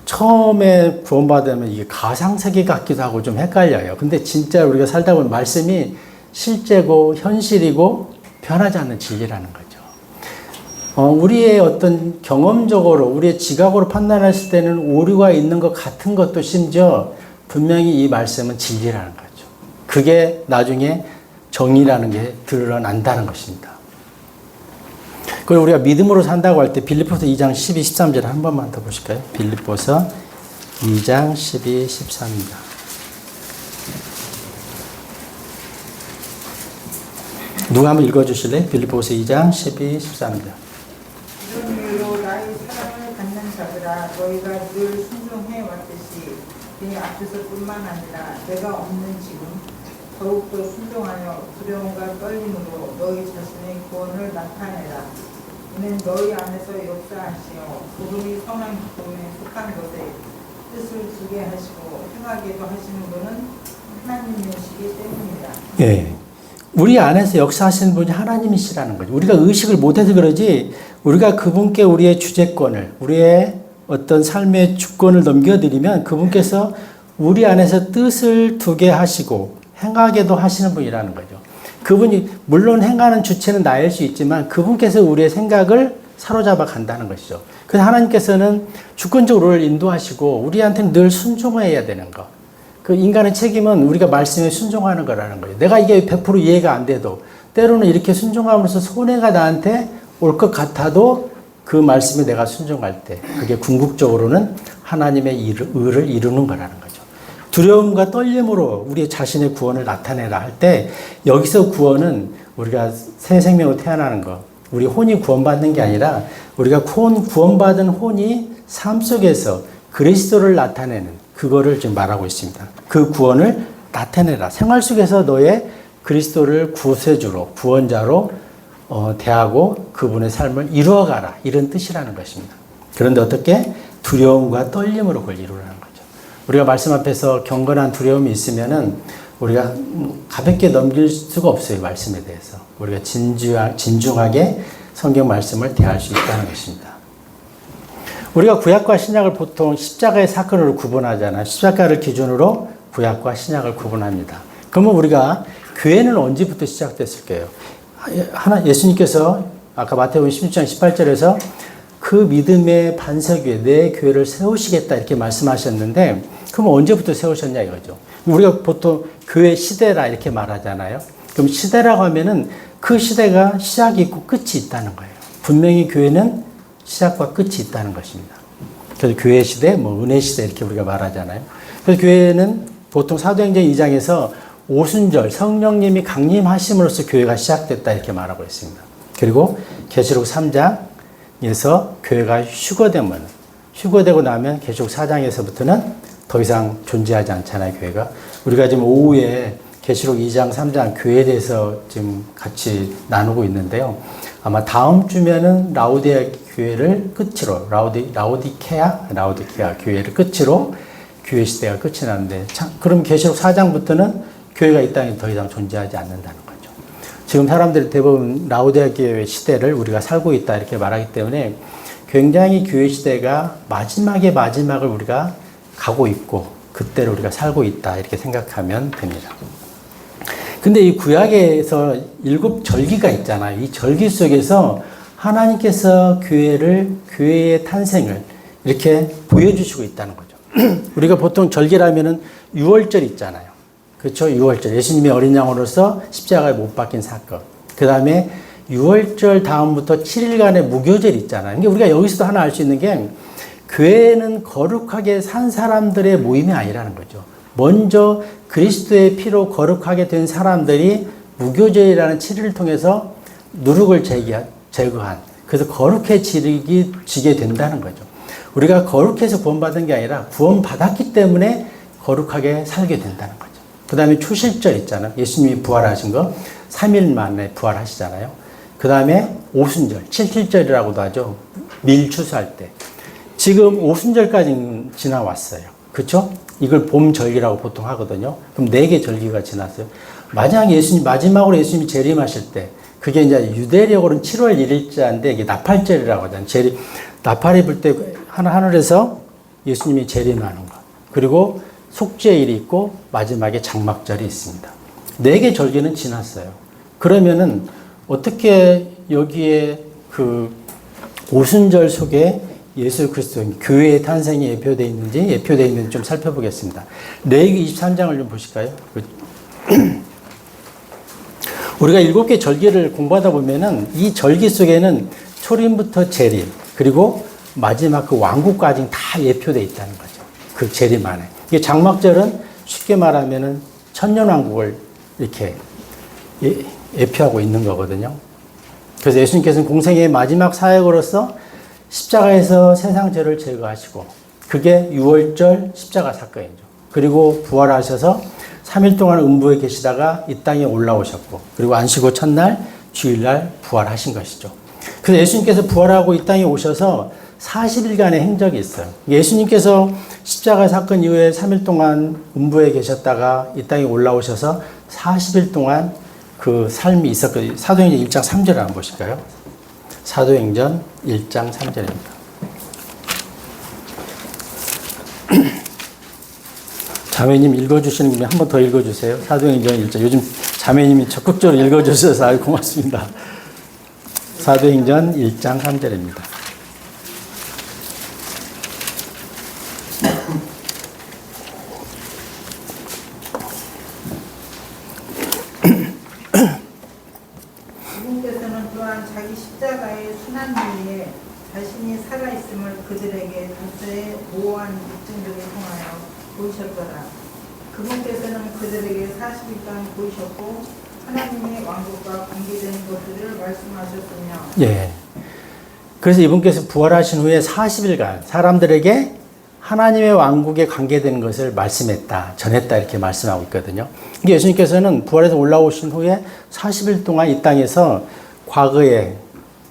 처음에 구원받으면 이게 가상세계 같기도 하고 좀 헷갈려요. 근데 진짜 우리가 살다 보면 말씀이 실제고 현실이고 변하지 않는 진리라는 거죠. 우리의 어떤 경험적으로 우리의 지각으로 판단했을 때는 오류가 있는 것 같은 것도 심지어 분명히 이 말씀은 진리라는 거죠. 그게 나중에 정의라는 게 드러난다는 것입니다. 그리고 우리가 믿음으로 산다고 할 때 빌립보서 2장 12, 13절 한 번만 더 보실까요? 빌립보서 2장 12, 13입니다. 누가 한번 읽어주실래요? 빌립보서 2장 12, 13입니다. 이런 이유로 나의 사랑을 갖는 자들아 너희가 늘 순종해 왔듯이 네 앞에서뿐만 아니라 내가 없는 지금 더욱더 순종하여 두려움과 떨림으로 너희 자신의 구원을 나타내라. 이는 너희 안에서 역사하시어 그분이 선한 기쁨에 속한 것에 뜻을 두게 하시고 행하게도 하시는 분은 하나님이시기 때문이다. 예. 우리 안에서 역사하시는 분이 하나님이시라는 거죠. 우리가 의식을 못해서 그러지 우리가 그분께 우리의 주재권을 우리의 어떤 삶의 주권을 넘겨드리면 그분께서 우리 안에서 뜻을 두게 하시고 행하게도 하시는 분이라는 거죠. 그분이 물론 행하는 주체는 나일 수 있지만 그분께서 우리의 생각을 사로잡아 간다는 것이죠. 그래서 하나님께서는 주권적으로 우리를 인도하시고 우리한테는 늘 순종해야 되는 것. 그 인간의 책임은 우리가 말씀에 순종하는 거라는 거예요. 내가 이게 100% 이해가 안 돼도 때로는 이렇게 순종함으로써 손해가 나한테 올 것 같아도 그 말씀에 내가 순종할 때 그게 궁극적으로는 하나님의 의를 이루는 거라는 거죠. 두려움과 떨림으로 우리 자신의 구원을 나타내라 할 때 여기서 구원은 우리가 새 생명으로 태어나는 것, 우리 혼이 구원받는 게 아니라 우리가 구원받은 혼이 삶 속에서 그리스도를 나타내는 그거를 지금 말하고 있습니다. 그 구원을 나타내라. 생활 속에서 너의 그리스도를 구세주로, 구원자로 대하고 그분의 삶을 이루어가라. 이런 뜻이라는 것입니다. 그런데 어떻게? 두려움과 떨림으로 그걸 이루라는 거죠. 우리가 말씀 앞에서 경건한 두려움이 있으면은 우리가 가볍게 넘길 수가 없어요. 말씀에 대해서. 우리가 진중하게 성경 말씀을 대할 수 있다는 것입니다. 우리가 구약과 신약을 보통 십자가의 사건으로 구분하잖아요. 십자가를 기준으로 구약과 신약을 구분합니다. 그러면 우리가 교회는 언제부터 시작됐을까요? 예수님께서 아까 마태복음 16장 18절에서 그 믿음의 반석위에 내 교회를 세우시겠다 이렇게 말씀하셨는데 그럼 언제부터 세우셨냐 이거죠. 우리가 보통 교회 시대라 이렇게 말하잖아요. 그럼 시대라고 하면은 그 시대가 시작이 있고 끝이 있다는 거예요. 분명히 교회는 시작과 끝이 있다는 것입니다. 그래서 교회 시대, 은혜 시대 이렇게 우리가 말하잖아요. 그래서 교회는 보통 사도행전 2장에서 오순절 성령님이 강림하심으로써 교회가 시작됐다 이렇게 말하고 있습니다. 그리고 계시록 3장에서 교회가 휴거되고 나면 계시록 4장에서부터는 더 이상 존재하지 않잖아요, 교회가. 우리가 지금 오후에 계시록 2장, 3장 교회에 대해서 지금 같이 나누고 있는데요. 아마 다음 주면은 라우디아 교회를 끝으로, 라우디케아 교회를 끝으로 교회 시대가 끝이 나는데, 그럼 계시록 4장부터는 교회가 이 땅에 더 이상 존재하지 않는다는 거죠. 지금 사람들이 대부분 라우디아 교회 시대를 우리가 살고 있다 이렇게 말하기 때문에 굉장히 교회 시대가 마지막을 우리가 가고 있고 그때를 우리가 살고 있다 이렇게 생각하면 됩니다. 근데 이 구약에서 7 절기가 있잖아요. 이 절기 속에서 하나님께서 교회의 탄생을 이렇게 보여주시고 있다는 거죠. 우리가 보통 절기라면은 유월절 있잖아요. 그렇죠? 유월절. 예수님이 어린 양으로서 십자가에 못 박힌 사건. 그 다음에 유월절 다음부터 7일간의 무교절 있잖아요. 그러니까 우리가 여기서도 하나 알 수 있는 게 교회는 거룩하게 산 사람들의 모임이 아니라는 거죠. 먼저 그리스도의 피로 거룩하게 된 사람들이 무교절이라는 7일을 통해서 누룩을 제거한, 그래서 거룩해지게 된다는 거죠. 우리가 거룩해서 구원받은 게 아니라 구원받았기 때문에 거룩하게 살게 된다는 거죠. 그 다음에 초실절 있잖아요. 예수님이 부활하신 거 3일 만에 부활하시잖아요. 그 다음에 오순절, 7.7절이라고도 하죠. 밀 추수할 때. 지금 오순절까지 지나왔어요. 그렇죠? 이걸 봄 절기라고 보통 하거든요. 그럼 4개 절기가 지났어요. 마지막으로 예수님이 재림하실 때, 그게 이제 유대력으로는 7월 1일자인데 이게 나팔절이라고 하잖아요. 나팔이 불 때 하늘에서 예수님이 재림하는 것. 그리고 속죄일이 있고 마지막에 장막절이 있습니다. 4개 절기는 지났어요. 그러면은 어떻게 여기에 그 오순절 속에 예수 그리스도 교회의 탄생이 예표되어 있는지 좀 살펴보겠습니다. 레위기 23장을 좀 보실까요? 우리가 7개 절기를 공부하다 보면은 이 절기 속에는 초림부터 재림, 그리고 마지막 그 왕국까지 다 예표되어 있다는 거죠. 그 재림 안에. 이게 장막절은 쉽게 말하면은 천년왕국을 이렇게 예표하고 있는 거거든요. 그래서 예수님께서는 공생의 마지막 사역으로서 십자가에서 세상 죄를 제거하시고, 그게 유월절 십자가 사건이죠. 그리고 부활하셔서 3일 동안 음부에 계시다가 이 땅에 올라오셨고, 그리고 안식오 첫날 주일날 부활하신 것이죠. 그래서 예수님께서 부활하고 이 땅에 오셔서 40일간의 행적이 있어요. 예수님께서 십자가 사건 이후에 3일 동안 음부에 계셨다가 이 땅에 올라오셔서 40일 동안 그 삶이 있었거든요. 사도행전 1장 3절을 한번 보실까요? 사도행전 1장 3절입니다. 자매님 읽어주시는 김에 한 번 더 읽어주세요. 사도행전 1장. 요즘 자매님이 적극적으로 읽어주셔서 아주 고맙습니다. 사도행전 1장 3절입니다. 자신이 살아있음을 그들에게 다수의 모호한 입증들을 통하여 보이셨더라. 그분께서는 그들에게 40일 동안 보이셨고 하나님의 왕국과 관계된 것들을 말씀하셨으며 예. 그래서 이분께서 부활하신 후에 40일간 사람들에게 하나님의 왕국에 관계되는 것을 말씀했다, 전했다 이렇게 말씀하고 있거든요. 이게 예수님께서는 부활해서 올라오신 후에 40일 동안 이 땅에서 과거에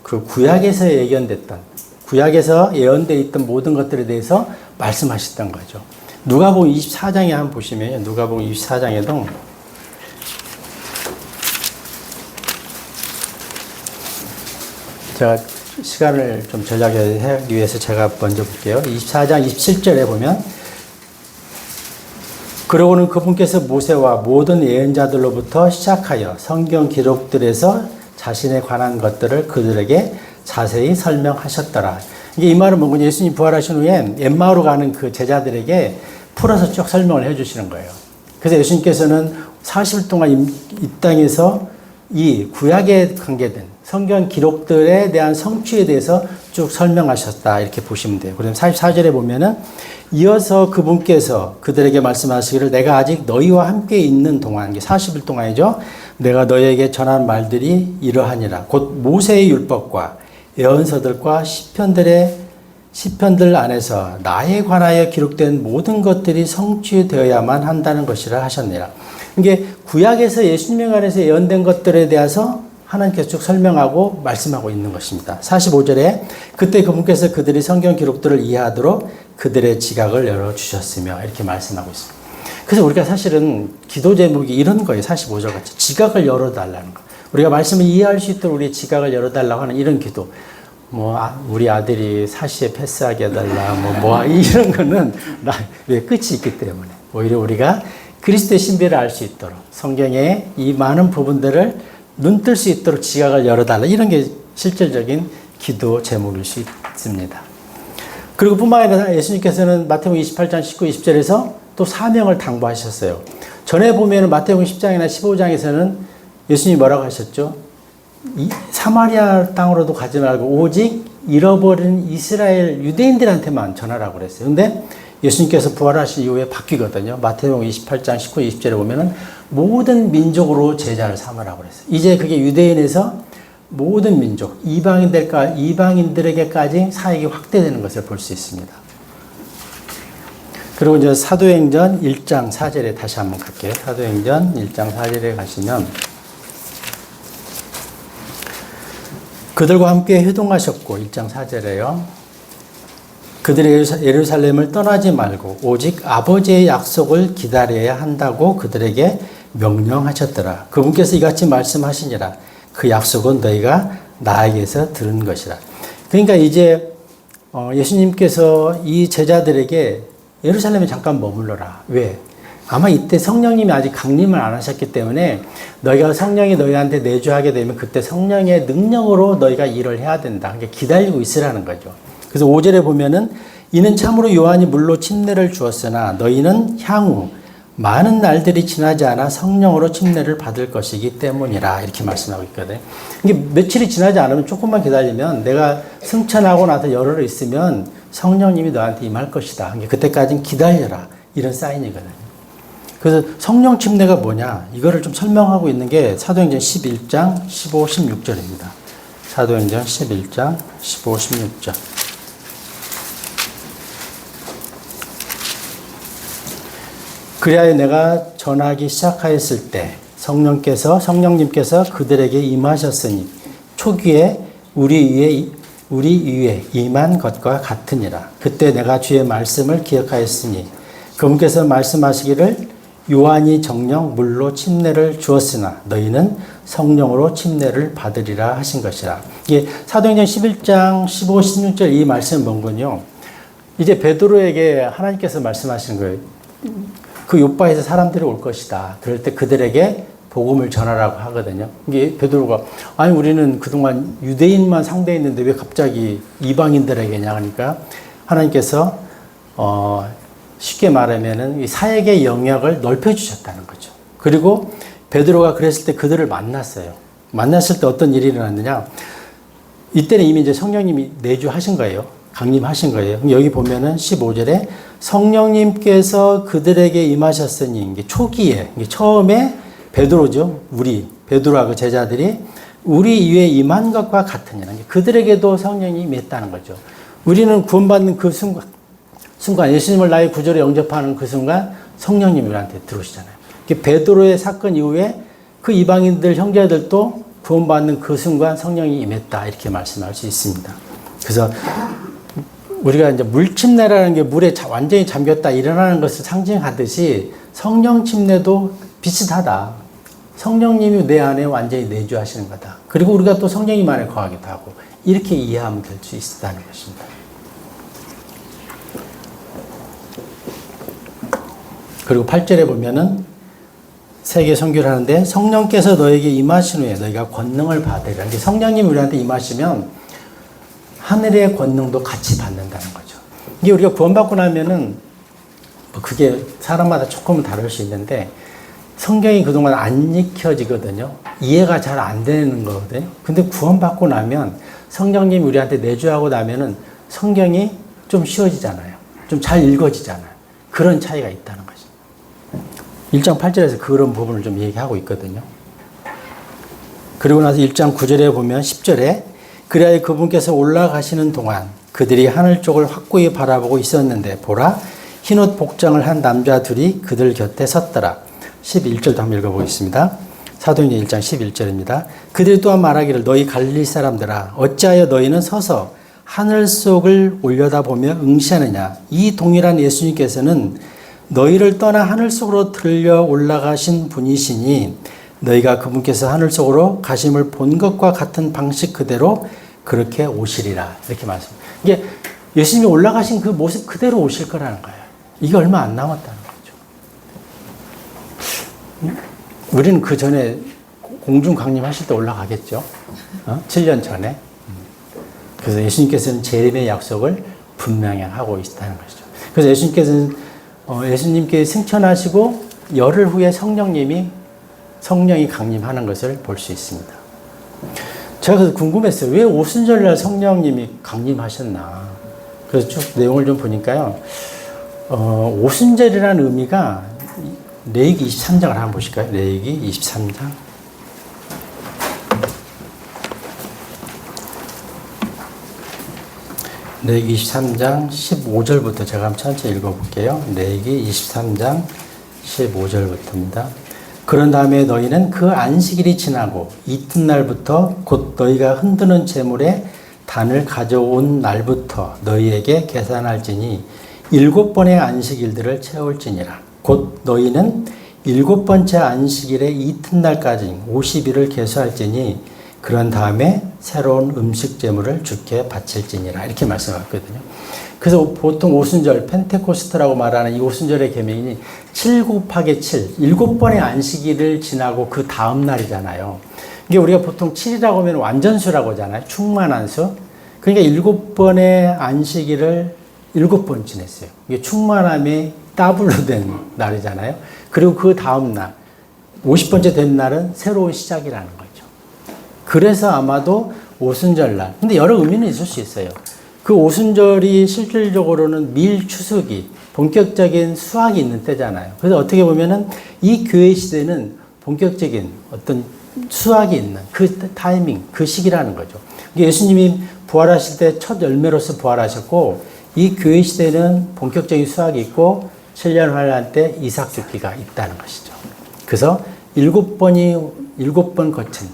그 구약에서 예견됐던, 구약에서 예언되어 있던 모든 것들에 대해서 말씀하셨던 거죠. 누가복음 24장에 한번 보시면, 누가복음 24장에도 제가 시간을 좀 전략하기 위해서 제가 먼저 볼게요. 24장 27절에 보면, 그러고는 그분께서 모세와 모든 예언자들로부터 시작하여 성경 기록들에서 자신에 관한 것들을 그들에게 자세히 설명하셨더라. 이게 이 말은 뭔가 예수님 부활하신 후에 엠마오로 가는 그 제자들에게 풀어서 쭉 설명을 해주시는 거예요. 그래서 예수님께서는 40일 동안 이 땅에서 이 구약에 관계된 성경 기록들에 대한 성취에 대해서 쭉 설명하셨다 이렇게 보시면 돼요. 그럼 44절에 보면은 이어서 그분께서 그들에게 말씀하시기를 내가 아직 너희와 함께 있는 동안, 이게 40일 동안이죠. 내가 너희에게 전한 말들이 이러하니라. 곧 모세의 율법과 예언서들과 시편들 안에서 나에 관하여 기록된 모든 것들이 성취되어야만 한다는 것이라 하셨니라. 이게 구약에서 예수님에 관해서 예언된 것들에 대해서 하나님께서 쭉 설명하고 말씀하고 있는 것입니다. 45절에 그때 그분께서 그들이 성경 기록들을 이해하도록 그들의 지각을 열어주셨으며 이렇게 말씀하고 있습니다. 그래서 우리가 사실은 기도 제목이 이런 거예요. 45절 같이 지각을 열어달라는 거. 우리가 말씀을 이해할 수 있도록 우리의 지각을 열어달라고 하는 이런 기도. 우리 아들이 사시에 패스하게 해달라, 이런 거는 왜 끝이 있기 때문에. 오히려 우리가 그리스도의 신비를 알 수 있도록 성경의 이 많은 부분들을 눈 뜰 수 있도록 지각을 열어달라. 이런 게 실질적인 기도 제목일 수 있습니다. 그리고 뿐만 아니라 예수님께서는 마태복음 28장 19, 20절에서 또 사명을 당부하셨어요. 전에 보면 마태복음 10장이나 15장에서는 예수님이 뭐라고 하셨죠? 사마리아 땅으로도 가지 말고 오직 잃어버린 이스라엘 유대인들한테만 전하라고 그랬어요. 근데 예수님께서 부활하신 이후에 바뀌거든요. 마태복음 28장 19, 20절에 보면은 모든 민족으로 제자를 삼으라고 그랬어요. 이제 그게 유대인에서 모든 민족, 이방인들에게까지 사역이 확대되는 것을 볼 수 있습니다. 그리고 이제 사도행전 1장 4절에 다시 한번 갈게요. 사도행전 1장 4절에 가시면 그들과 함께 회동하셨고 1장 4절에요. 그들이 예루살렘을 떠나지 말고 오직 아버지의 약속을 기다려야 한다고 그들에게 명령하셨더라. 그분께서 이같이 말씀하시니라. 그 약속은 너희가 나에게서 들은 것이라. 그러니까 이제 예수님께서 이 제자들에게 예루살렘에 잠깐 머물러라. 왜? 아마 이때 성령님이 아직 강림을 안 하셨기 때문에 너희가 성령이 너희한테 내주하게 되면 그때 성령의 능력으로 너희가 일을 해야 된다. 그러니까 기다리고 있으라는 거죠. 그래서 5절에 보면은 이는 참으로 요한이 물로 침례를 주었으나 너희는 향후 많은 날들이 지나지 않아 성령으로 침례를 받을 것이기 때문이라 이렇게 말씀하고 있거든요. 이게 며칠이 지나지 않으면 조금만 기다리면 내가 승천하고 나서 열흘 있으면 성령님이 너한테 임할 것이다. 그때까지는 기다려라. 이런 사인이거든요. 그래서 성령 침례가 뭐냐? 이거를 좀 설명하고 있는 게 사도행전 11장 15, 16절입니다. 사도행전 11장 15, 16절. 그리하여 내가 전하기 시작하였을 때 성령님께서 그들에게 임하셨으니 초기에 우리 위에 임한 것과 같으니라. 그때 내가 주의 말씀을 기억하였으니 그분께서 말씀하시기를 요한이 정령 물로 침례를 주었으나 너희는 성령으로 침례를 받으리라 하신 것이라. 이게 사도행전 11장 15, 16절 이 말씀은 뭔군요. 이제 베드로에게 하나님께서 말씀하시는 거예요. 그 요바에서 사람들이 올 것이다. 그럴 때 그들에게 복음을 전하라고 하거든요. 이게 베드로가 아니 우리는 그동안 유대인만 상대했는데 왜 갑자기 이방인들에게냐 하니까 하나님께서 쉽게 말하면은 이 사역의 영역을 넓혀주셨다는 거죠. 그리고 베드로가 그랬을 때 그들을 만났어요. 만났을 때 어떤 일이 일어났느냐. 이때는 이미 이제 성령님이 내주하신 거예요. 강림하신 거예요. 그럼 여기 보면은 15절에 성령님께서 그들에게 임하셨으니, 이게 초기에, 이게 처음에 베드로죠. 베드로와 그 제자들이 우리 위에 임한 것과 같으니라. 그들에게도 성령이 임했다는 거죠. 우리는 구원받는 그 순간 예수님을 나의 구주로 영접하는 그 순간 성령님이 우리한테 들어오시잖아요. 베드로의 사건 이후에 그 이방인들 형제들도 구원받는 그 순간 성령이 임했다 이렇게 말씀할 수 있습니다. 그래서 우리가 이제 물침례라는 게 물에 완전히 잠겼다 일어나는 것을 상징하듯이 성령 침례도 비슷하다. 성령님이 내 안에 완전히 내주하시는 거다. 그리고 우리가 또 성령님 안에 거하기도 하고 이렇게 이해하면 될 수 있다는 것입니다. 그리고 8절에 보면은 세계 선교를 하는데 성령께서 너에게 임하신 후에 너희가 권능을 받으리라. 이제 성령님이 우리한테 임하시면 하늘의 권능도 같이 받는다는 거죠. 이게 우리가 구원받고 나면은 그게 사람마다 조금은 다를 수 있는데 성경이 그동안 안 익혀지거든요. 이해가 잘 안 되는 거거든요. 근데 구원받고 나면 성령님이 우리한테 내주하고 나면은 성경이 좀 쉬워지잖아요. 좀 잘 읽어지잖아요. 그런 차이가 있다는 거죠. 1장 8절에서 그런 부분을 좀 얘기하고 있거든요. 그리고 나서 1장 9절에 보면 10절에 그리하여 그분께서 올라가시는 동안 그들이 하늘 쪽을 확고히 바라보고 있었는데 보라 흰옷 복장을 한 남자 둘이 그들 곁에 섰더라. 11절도 한번 읽어보겠습니다. 사도행전 1장 11절입니다. 그들이 또한 말하기를 너희 갈릴리 사람들아 어찌하여 너희는 서서 하늘 속을 올려다보며 응시하느냐. 이 동일한 예수님께서는 너희를 떠나 하늘 속으로 들려 올라가신 분이시니 너희가 그분께서 하늘 속으로 가심을 본 것과 같은 방식 그대로 그렇게 오시리라. 이렇게 말씀합니다. 이게 예수님이 올라가신 그 모습 그대로 오실 거라는 거예요. 이게 얼마 안 남았다는 거죠. 우리는 그 전에 공중 강림하실 때 올라가겠죠. 7년 전에. 그래서 예수님께서는 재림의 약속을 분명히 하고 있다는 것이죠. 그래서 예수님께 승천하시고 열흘 후에 성령이 강림하는 것을 볼 수 있습니다. 제가 그래서 궁금했어요. 왜 오순절날 성령님이 강림하셨나. 그래서 쭉 내용을 좀 보니까요. 오순절이라는 의미가 레위기 23장을 한번 보실까요? 레위기 23장. 레위기 23장 15절부터 제가 한번 천천히 읽어볼게요. 레위기 23장 15절부터입니다. 그런 다음에 너희는 그 안식일이 지나고 이튿날부터 곧 너희가 흔드는 재물의 단을 가져온 날부터 너희에게 계산할지니 7번의 안식일들을 채울지니라. 곧 너희는 7번째 안식일의 이튿날까지 50일을 계수할지니 그런 다음에 새로운 음식 제물을 주께 바칠지니라. 이렇게 말씀하거든요. 그래서 보통 오순절, 펜테코스트라고 말하는 이 오순절의 계명이 7 곱하기 7, 7번의 안식일을 지나고 그 다음 날이잖아요. 이게 우리가 보통 7이라고 하면 완전수라고 하잖아요. 충만한 수. 그러니까 7번의 안식일을 7번 지냈어요. 이게 충만함이 더블로 된 날이잖아요. 그리고 그 다음 날, 50번째 된 날은 새로운 시작이라는 거죠. 그래서 아마도 오순절날. 근데 여러 의미는 있을 수 있어요. 그 오순절이 실질적으로는 밀 추수기, 본격적인 수확이 있는 때잖아요. 그래서 어떻게 보면은 이 교회 시대는 본격적인 어떤 수확이 있는 그 타이밍, 그 시기라는 거죠. 예수님이 부활하실 때 첫 열매로서 부활하셨고, 이 교회 시대는 본격적인 수확이 있고, 7년 환란 때 이삭 죽기가 있다는 것이죠. 그래서 7번 거친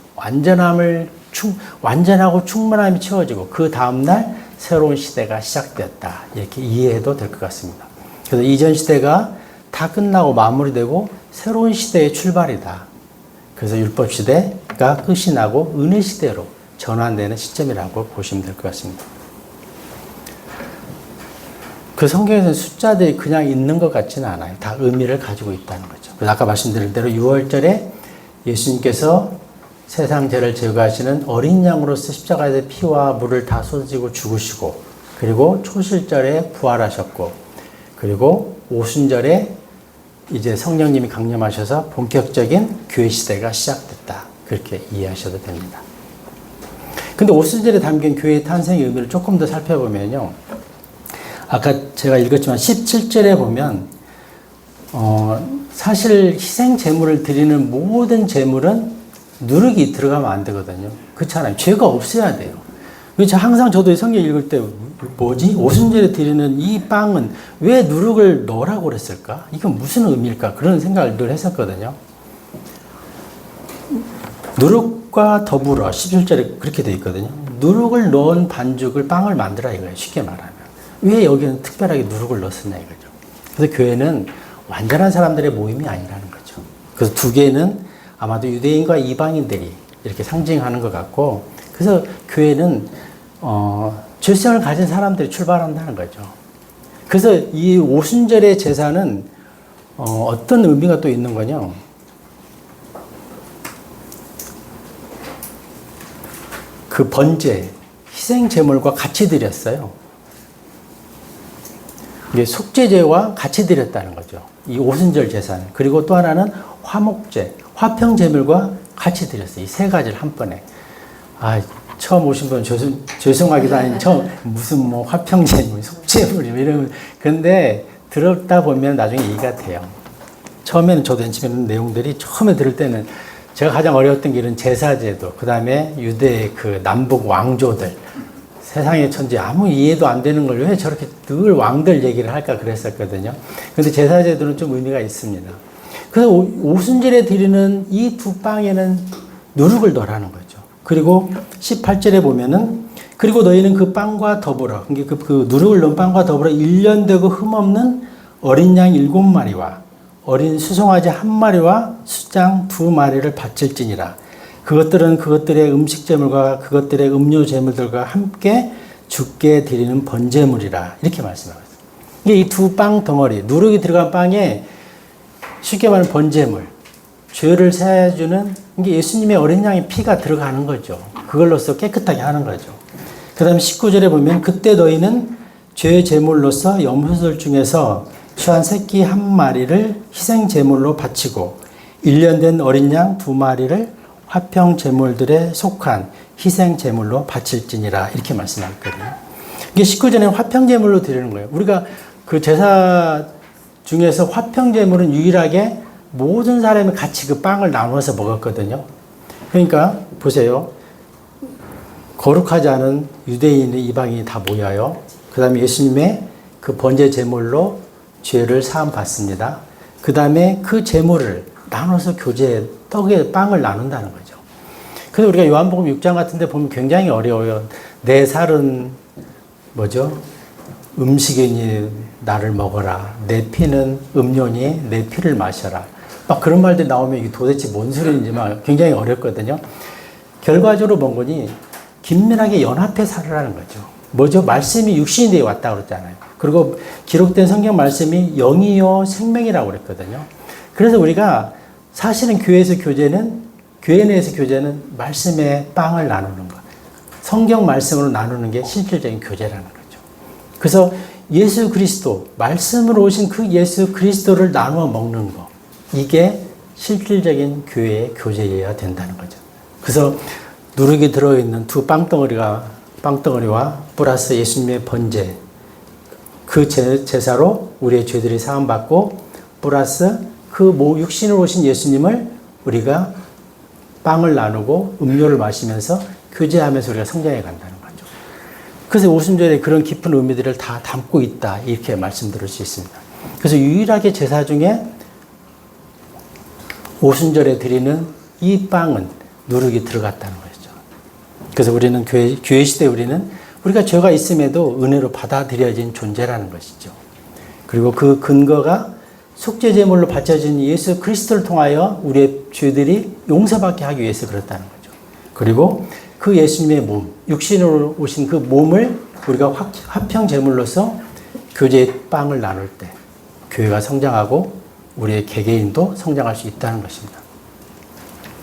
완전하고 충만함이 채워지고, 그 다음날 새로운 시대가 시작되었다. 이렇게 이해해도 될 것 같습니다. 그래서 이전 시대가 다 끝나고 마무리되고 새로운 시대의 출발이다. 그래서 율법 시대가 끝이 나고 은혜 시대로 전환되는 시점이라고 보시면 될 것 같습니다. 그 성경에서는 숫자들이 그냥 있는 것 같지는 않아요. 다 의미를 가지고 있다는 거죠. 그래서 아까 말씀드린 대로 6월절에 예수님께서 세상 죄를 제거하시는 어린 양으로서 십자가에서 피와 물을 다 쏟아지고 죽으시고, 그리고 초실절에 부활하셨고, 그리고 오순절에 이제 성령님이 강림하셔서 본격적인 교회 시대가 시작됐다. 그렇게 이해하셔도 됩니다. 근데 오순절에 담긴 교회의 탄생의 의미를 조금 더 살펴보면요. 아까 제가 읽었지만 17절에 보면 사실 희생 제물을 드리는 모든 제물은 누룩이 들어가면 안 되거든요. 그렇잖아요. 죄가 없어야 돼요. 그래서 항상 저도 성경 읽을 때 뭐지? 오순절에 드리는 이 빵은 왜 누룩을 넣으라고 그랬을까? 이건 무슨 의미일까? 그런 생각을 늘 했었거든요. 누룩과 더불어 17절에 그렇게 되어 있거든요. 누룩을 넣은 반죽을 빵을 만들라 이거예요. 쉽게 말하면. 왜 여기는 특별하게 누룩을 넣었냐 이거죠. 그래서 교회는 완전한 사람들의 모임이 아니라는 거죠. 그래서 두 개는 아마도 유대인과 이방인들이 이렇게 상징하는 것 같고, 그래서 교회는 죄성을 가진 사람들이 출발한다는 거죠. 그래서 이 오순절의 제사는 어떤 의미가 또 있는 거냐? 그 번제, 희생 제물과 같이 드렸어요. 이게 속죄제와 같이 드렸다는 거죠. 이 오순절 제사는. 그리고 또 하나는 화목제, 화평 제물과 같이 드렸어요. 이 세 가지를 한 번에. 처음 오신 분은 죄송하기도 아닌 처음 무슨 뭐 화평 제물, 속죄물 이런. 근데 들었다 보면 나중에 이해가 돼요. 처음에는 저도 엔치면 내용들이 처음에 들을 때는 제가 가장 어려웠던 게 이런 제사제도, 그 다음에 유대의 그 남북 왕조들, 세상의 천지 아무 이해도 안 되는 걸 왜 저렇게 늘 왕들 얘기를 할까 그랬었거든요. 근데 제사제도는 좀 의미가 있습니다. 그래서 오순절에 드리는 이 두 빵에는 누룩을 넣으라는 거죠. 그리고 18절에 보면은 그리고 너희는 그 빵과 더불어, 그 누룩을 넣은 빵과 더불어 1년 되고 흠없는 어린 양 7마리와 어린 수송아지 1마리와 수장 2마리를 바칠지니라. 그것들은 그것들의 음식제물과 그것들의 음료제물들과 함께 주께 드리는 번제물이라. 이렇게 말씀하고 있어요. 이게 이 두 빵 덩어리, 누룩이 들어간 빵에 쉽게 말하면 번제물, 죄를 사해주는, 이게 예수님의 어린 양의 피가 들어가는 거죠. 그걸로써 깨끗하게 하는 거죠. 그 다음에 19절에 보면 그때 너희는 죄의 제물로서 염소들 중에서 취한 새끼 1마리를 희생 제물로 바치고 1년 된 어린 양 2마리를 화평 제물들에 속한 희생 제물로 바칠지니라. 이렇게 말씀하거든요. 이게 19절에 화평 제물로 드리는 거예요. 우리가 그 제사 중에서 화평 제물은 유일하게 모든 사람이 같이 그 빵을 나눠서 먹었거든요. 그러니까 보세요. 거룩하지 않은 유대인, 이방인이 다 모여요. 그 다음에 예수님의 그 번제 제물로 죄를 사함 받습니다. 그 다음에 그 제물을 나눠서 교제, 떡에 빵을 나눈다는 거죠. 그래서 우리가 요한복음 6장 같은 데 보면 굉장히 어려워요. 내 살은 뭐죠? 음식이니 나를 먹어라. 내 피는 음료니 내 피를 마셔라. 막 그런 말들이 나오면 이게 도대체 뭔 소리인지 막 굉장히 어렵거든요. 결과적으로 본 거니 긴밀하게 연합해 살으라는 거죠. 뭐죠? 말씀이 육신이 되어 왔다고 그랬잖아요. 그리고 기록된 성경 말씀이 영이요 생명이라고 그랬거든요. 그래서 우리가 사실은 교회 내에서 교제는 말씀의 빵을 나누는 것. 성경 말씀으로 나누는 게 실질적인 교제라는 거죠. 그래서 예수 그리스도, 말씀으로 오신 그 예수 그리스도를 나누어 먹는 것. 이게 실질적인 교회의 교제여야 된다는 거죠. 그래서 누룩이 들어있는 두 빵덩어리와 플러스 예수님의 번제, 그 제사로 우리의 죄들이 사함받고 플러스 그 육신으로 오신 예수님을 우리가 빵을 나누고 음료를 마시면서 교제하면서 우리가 성장해 간다는 거죠. 그래서 오순절에 그런 깊은 의미들을 다 담고 있다, 이렇게 말씀드릴 수 있습니다. 그래서 유일하게 제사 중에 오순절에 드리는 이 빵은 누룩이 들어갔다는 거죠. 그래서 우리는 교회 시대에 우리가 죄가 있음에도 은혜로 받아들여진 존재라는 것이죠. 그리고 그 근거가 속죄제물로 바쳐진 예수 그리스도를 통하여 우리의 죄들이 용서받게 하기 위해서 그렇다는 거죠. 그리고 그 예수님의 몸, 육신으로 오신 그 몸을 우리가 화평제물로서 교제의 빵을 나눌 때 교회가 성장하고 우리의 개개인도 성장할 수 있다는 것입니다.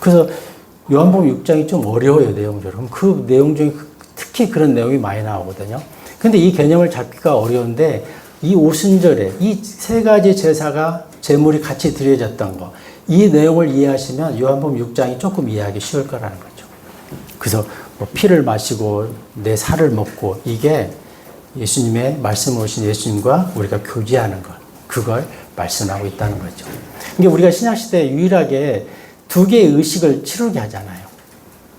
그래서 요한복음 6장이 좀 어려워요, 내용적으로. 그 내용 중에 특히 그런 내용이 많이 나오거든요. 근데 이 개념을 잡기가 어려운데 이 오순절에 이 세 가지 제사가 제물이 같이 드려졌던 거, 이 내용을 이해하시면 요한복음 6장이 조금 이해하기 쉬울 거라는 거죠. 그래서 뭐 피를 마시고 내 살을 먹고 이게 예수님의 말씀 오신 예수님과 우리가 교제하는 것, 그걸 말씀하고 있다는 거죠. 그러니까 우리가 신약시대에 유일하게 두 개의 의식을 치르게 하잖아요.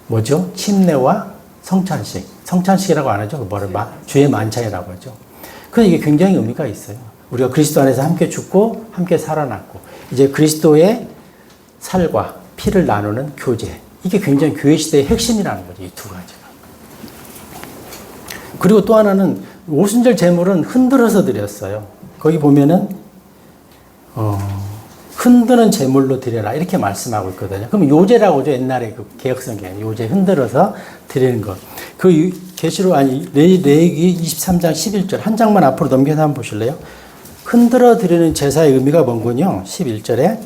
뭐죠? 침례와 성찬식. 성찬식이라고 안 하죠. 주의 만찬이라고 하죠. 그래서 이게 굉장히 의미가 있어요. 우리가 그리스도 안에서 함께 죽고 함께 살아났고 이제 그리스도의 살과 피를 나누는 교제. 이게 굉장히 교회 시대의 핵심이라는 거죠. 이 두 가지가. 그리고 또 하나는 오순절 제물은 흔들어서 드렸어요. 거기 보면은 흔드는 제물로 드려라 이렇게 말씀하고 있거든요. 그럼 요제라고 하죠. 옛날에 그 개혁성경에 요제 흔들어서 드리는 것. 그 계시록 레위기 23장 11절 한 장만 앞으로 넘겨서 한번 보실래요? 흔들어 드리는 제사의 의미가 뭔군요. 11절에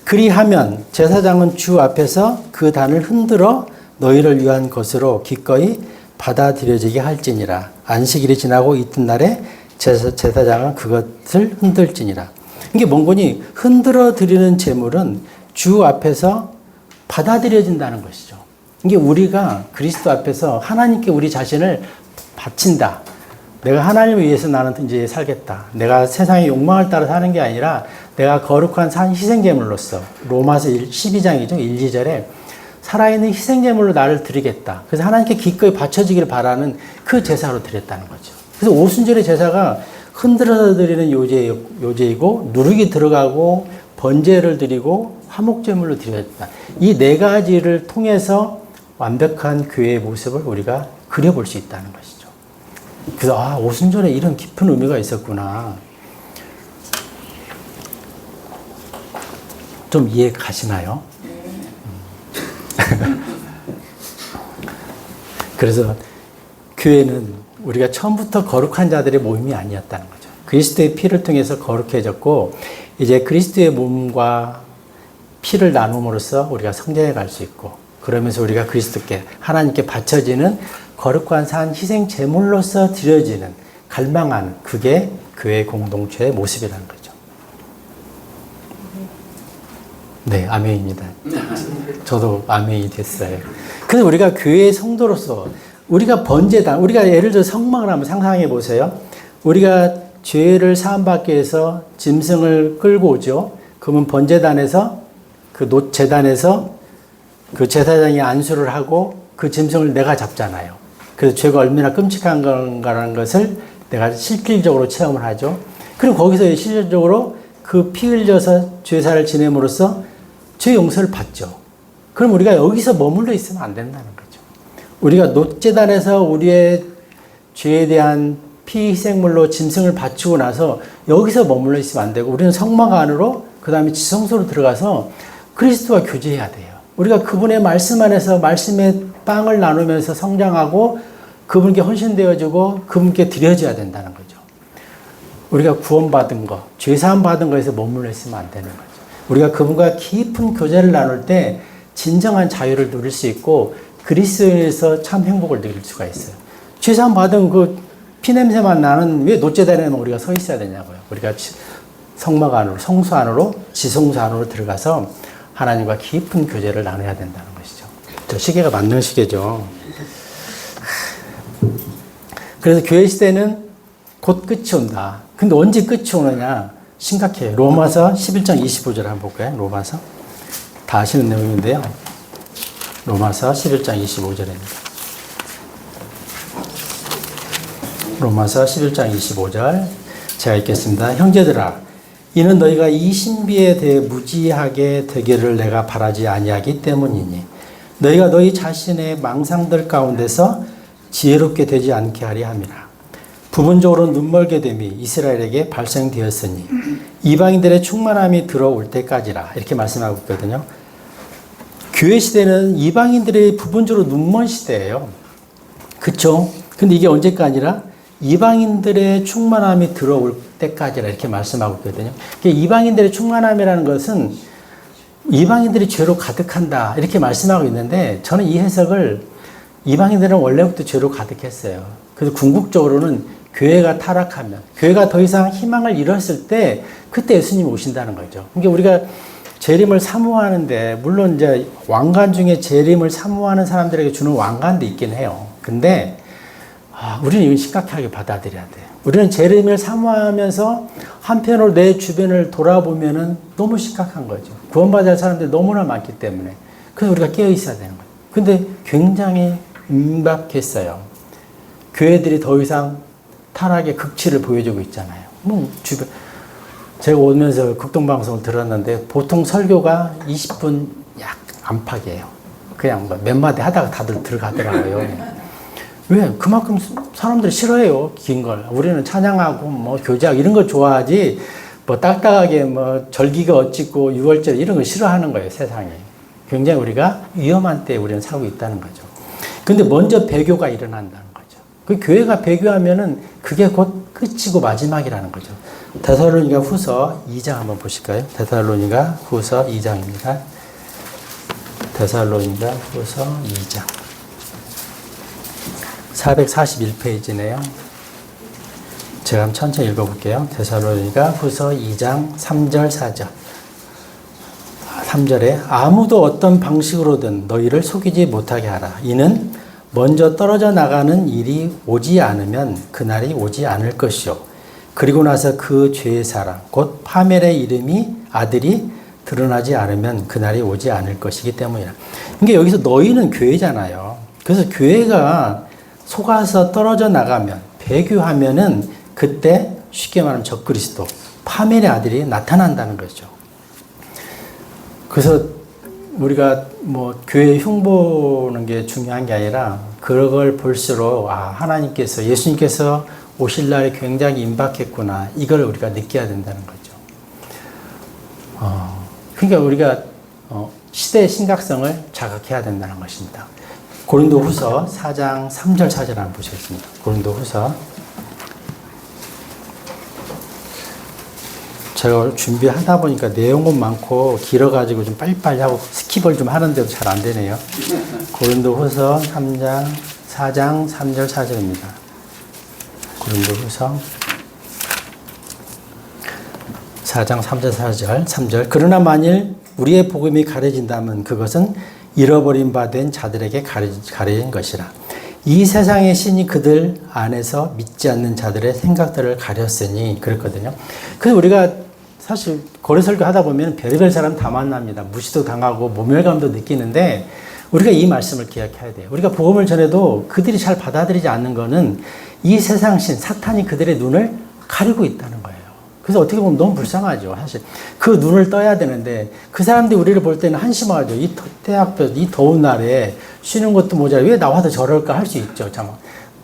그리하면 제사장은 주 앞에서 그 단을 흔들어 너희를 위한 것으로 기꺼이 받아들여지게 할지니라. 안식일이 지나고 이튿날에 제사장은 그것을 흔들지니라. 이게 뭔거니 흔들어 드리는 제물은 주 앞에서 받아들여진다는 것이죠. 이게 우리가 그리스도 앞에서 하나님께 우리 자신을 바친다. 내가 하나님을 위해서 나는 이제 살겠다. 내가 세상의 욕망을 따라 사는 게 아니라 내가 거룩한 산 희생제물로서 로마서 12장이죠. 1, 2절에 살아있는 희생제물로 나를 드리겠다. 그래서 하나님께 기꺼이 바쳐지기를 바라는 그 제사로 드렸다는 거죠. 그래서 오순절의 제사가 흔들어서 드리는 요제이고 누룩이 들어가고 번제를 드리고 화목제물로 드렸다. 이 네 가지를 통해서 완벽한 교회의 모습을 우리가 그려볼 수 있다는 것이죠. 그래서 오순절에 이런 깊은 의미가 있었구나. 좀 이해 가시나요? 그래서 교회는 우리가 처음부터 거룩한 자들의 모임이 아니었다는 거죠. 그리스도의 피를 통해서 거룩해졌고 이제 그리스도의 몸과 피를 나눔으로써 우리가 성전에 갈 수 있고 그러면서 우리가 그리스도께 하나님께 바쳐지는 거룩한 산 희생 제물로서 드려지는 갈망하는 그게 교회 공동체의 모습이라는 거죠. 네, 아멘입니다. 저도 아멘이 됐어요. 그래서 우리가 교회의 성도로서 우리가 번제단, 우리가 예를 들어 성막을 한번 상상해 보세요. 우리가 죄를 사함받기 위해서 짐승을 끌고 오죠. 그러면 번제단에서 그 재단에서 그 제사장이 안수를 하고 그 짐승을 내가 잡잖아요. 그래서 죄가 얼마나 끔찍한 건가라는 것을 내가 실질적으로 체험을 하죠. 그리고 거기서 실질적으로 그 피 흘려서 죄사를 지냄으로써 죄 용서를 받죠. 그럼 우리가 여기서 머물러 있으면 안 된다는 거죠. 우리가 노제단에서 우리의 죄에 대한 피 희생물로 짐승을 바치고 나서 여기서 머물러 있으면 안 되고 우리는 성막 안으로 그 다음에 지성소로 들어가서 그리스도와 교제해야 돼요. 우리가 그분의 말씀 안에서 말씀의 빵을 나누면서 성장하고 그분께 헌신되어지고 그분께 드려져야 된다는 거죠. 우리가 구원받은 것, 죄사함 받은 것에서 머물러 있으면 안 되는 거죠. 우리가 그분과 깊은 교제를 나눌 때 진정한 자유를 누릴 수 있고 그리스도에서 참 행복을 누릴 수가 있어요. 죄사함 받은 그 피냄새만 나는 왜 노제단에는 우리가 서 있어야 되냐고요. 우리가 성막 안으로, 성소 안으로, 지성소 안으로 들어가서 하나님과 깊은 교제를 나눠야 된다는 것이죠. 저 시계가 맞는 시계죠. 그래서 교회 시대는 곧 끝이 온다. 근데 언제 끝이 오느냐? 심각해요. 로마서 11장 25절 한번 볼까요? 로마서. 다 아시는 내용인데요. 로마서 11장 25절입니다. 로마서 11장 25절 제가 읽겠습니다. 형제들아 이는 너희가 이 신비에 대해 무지하게 되기를 내가 바라지 아니하기 때문이니 너희가 너희 자신의 망상들 가운데서 지혜롭게 되지 않게 하려 함이라. 부분적으로 눈멀게 됨이 이스라엘에게 발생되었으니 이방인들의 충만함이 들어올 때까지라 이렇게 말씀하고 있거든요. 교회 시대는 이방인들의 부분적으로 눈먼 시대예요. 그렇죠? 근데 이게 언제가 아니라 이방인들의 충만함이 들어올 때까지라 이렇게 말씀하고 있거든요. 이방인들의 충만함이라는 것은 이방인들이 죄로 가득한다 이렇게 말씀하고 있는데 저는 이 해석을 이방인들은 원래부터 죄로 가득했어요. 그래서 궁극적으로는 교회가 타락하면 교회가 더 이상 희망을 잃었을 때 그때 예수님이 오신다는 거죠. 그러니까 우리가 재림을 사모하는데, 물론 이제 왕관 중에 재림을 사모하는 사람들에게 주는 왕관도 있긴 해요. 근데 우리는 이건 심각하게 받아들여야 돼요. 우리는 재림을 사모하면서 한편으로 내 주변을 돌아보면은 너무 심각한 거죠. 구원받아야 할 사람들이 너무나 많기 때문에. 그래서 우리가 깨어 있어야 되는 거예요. 근데 굉장히 임박했어요. 교회들이 더 이상 타락의 극치를 보여주고 있잖아요. 뭐 주변 제가 오면서 극동방송을 들었는데 보통 설교가 20분 약 안팎이에요. 그냥 뭐 몇 마디 하다가 다들 들어가더라고요. 왜? 그만큼 사람들이 싫어해요. 긴 걸. 우리는 찬양하고 뭐 교제하고 이런 걸 좋아하지 뭐 딱딱하게 뭐 절기가 어찌고 6월절 이런 걸 싫어하는 거예요. 세상에. 굉장히 우리가 위험한 때에 우리는 살고 있다는 거죠. 근데 먼저 배교가 일어난다는 거죠. 그 교회가 배교하면은 그게 곧 끝이고 마지막이라는 거죠. 데살로니가 후서 2장 한번 보실까요? 데살로니가 후서 2장입니다. 데살로니가 후서 2장. 441페이지네요. 제가 한번 천천히 읽어볼게요. 데살로니가 후서 2장 3절 4절. 3절에 아무도 어떤 방식으로든 너희를 속이지 못하게 하라. 이는 먼저 떨어져 나가는 일이 오지 않으면 그날이 오지 않을 것이요. 그리고 나서 그 죄의 사랑 곧 파멜의 이름이 아들이 드러나지 않으면 그날이 오지 않을 것이기 때문이라. 그러니까 여기서 너희는 교회잖아요. 그래서 교회가 속아서 떨어져 나가면 배교하면은 그때 쉽게 말하면 적그리스도 파멜의 아들이 나타난다는 거죠. 그래서 우리가 뭐 교회 흉보는 게 중요한 게 아니라 그걸 볼수록 하나님께서 예수님께서 오실 날이 굉장히 임박했구나 이걸 우리가 느껴야 된다는 거죠. 그러니까 우리가 시대의 심각성을 자각해야 된다는 것입니다. 고린도후서 4장 3절 4절 한번 보시겠습니다. 고린도후서 제가 준비하다 보니까 내용은 많고 길어가지고 좀 빨리빨리 하고 스킵을 좀 하는데도 잘 안 되네요. 고린도후서 4장 3절 4절입니다. 고린도후서 4장 3절 4절 3절 그러나 만일 우리의 복음이 가려진다면 그것은 잃어버린 바 된 자들에게 가려진 것이라. 이 세상의 신이 그들 안에서 믿지 않는 자들의 생각들을 가렸으니 그랬거든요. 그래서 우리가 사실 거리 설교 하다 보면 별의별 사람 다 만납니다. 무시도 당하고 모멸감도 느끼는데 우리가 이 말씀을 기억해야 돼요. 우리가 복음을 전해도 그들이 잘 받아들이지 않는 거는 이 세상 신 사탄이 그들의 눈을 가리고 있다는 거예요. 그래서 어떻게 보면 너무 불쌍하죠. 사실 그 눈을 떠야 되는데 그 사람들이 우리를 볼 때는 한심하죠. 이 태양볕, 이 더운 날에 쉬는 것도 모자라 왜 나와서 저럴까 할 수 있죠. 참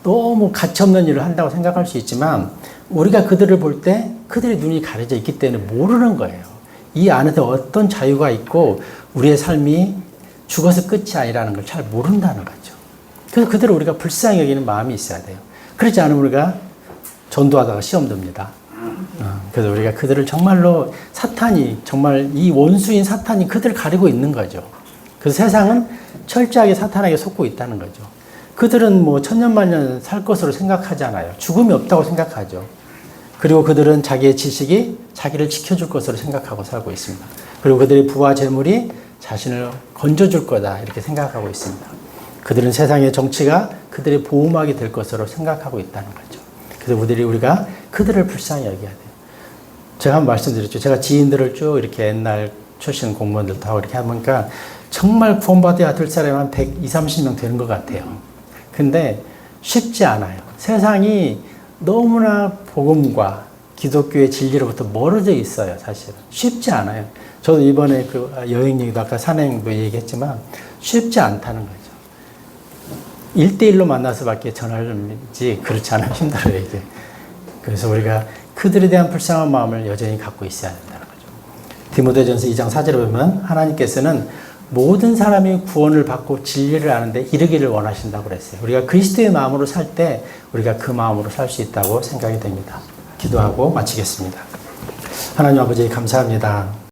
너무 가치없는 일을 한다고 생각할 수 있지만 우리가 그들을 볼 때 그들의 눈이 가려져 있기 때문에 모르는 거예요. 이 안에서 어떤 자유가 있고 우리의 삶이 죽어서 끝이 아니라는 걸 잘 모른다는 거죠. 그래서 그들을 우리가 불쌍히 여기는 마음이 있어야 돼요. 그렇지 않으면 우리가 전도하다가 시험 듭니다. 그래서 우리가 그들을 정말로 사탄이 정말 이 원수인 사탄이 그들을 가리고 있는 거죠. 그래서 세상은 철저하게 사탄에게 속고 있다는 거죠. 그들은 뭐 천년만년 살 것으로 생각하잖아요. 죽음이 없다고 생각하죠. 그리고 그들은 자기의 지식이 자기를 지켜줄 것으로 생각하고 살고 있습니다. 그리고 그들의 부와 재물이 자신을 건져줄 거다 이렇게 생각하고 있습니다. 그들은 세상의 정치가 그들의 보호막이 될 것으로 생각하고 있다는 거죠. 그래서 우리가 그들을 불쌍히 여겨야 돼요. 제가 한번 말씀드렸죠. 제가 지인들을 쭉 이렇게 옛날 출신 공무원들도 하고 이렇게 하니까 정말 구원받아야 될 사람이 한 120, 30명 되는 것 같아요. 근데 쉽지 않아요. 세상이 너무나 복음과 기독교의 진리로부터 멀어져 있어요, 사실은. 쉽지 않아요. 저도 이번에 그 여행 얘기도 아까 산행도 얘기했지만 쉽지 않다는 거죠. 1대1로 만나서밖에 전하지 그렇지 않으면 힘들어요, 이제. 그래서 우리가 그들에 대한 불쌍한 마음을 여전히 갖고 있어야 된다는 거죠. 디모데전서 2장 4절에 보면 하나님께서는 모든 사람이 구원을 받고 진리를 아는데 이르기를 원하신다고 그랬어요. 우리가 그리스도의 마음으로 살 때 우리가 그 마음으로 살 수 있다고 생각이 됩니다. 기도하고 마치겠습니다. 하나님 아버지 감사합니다.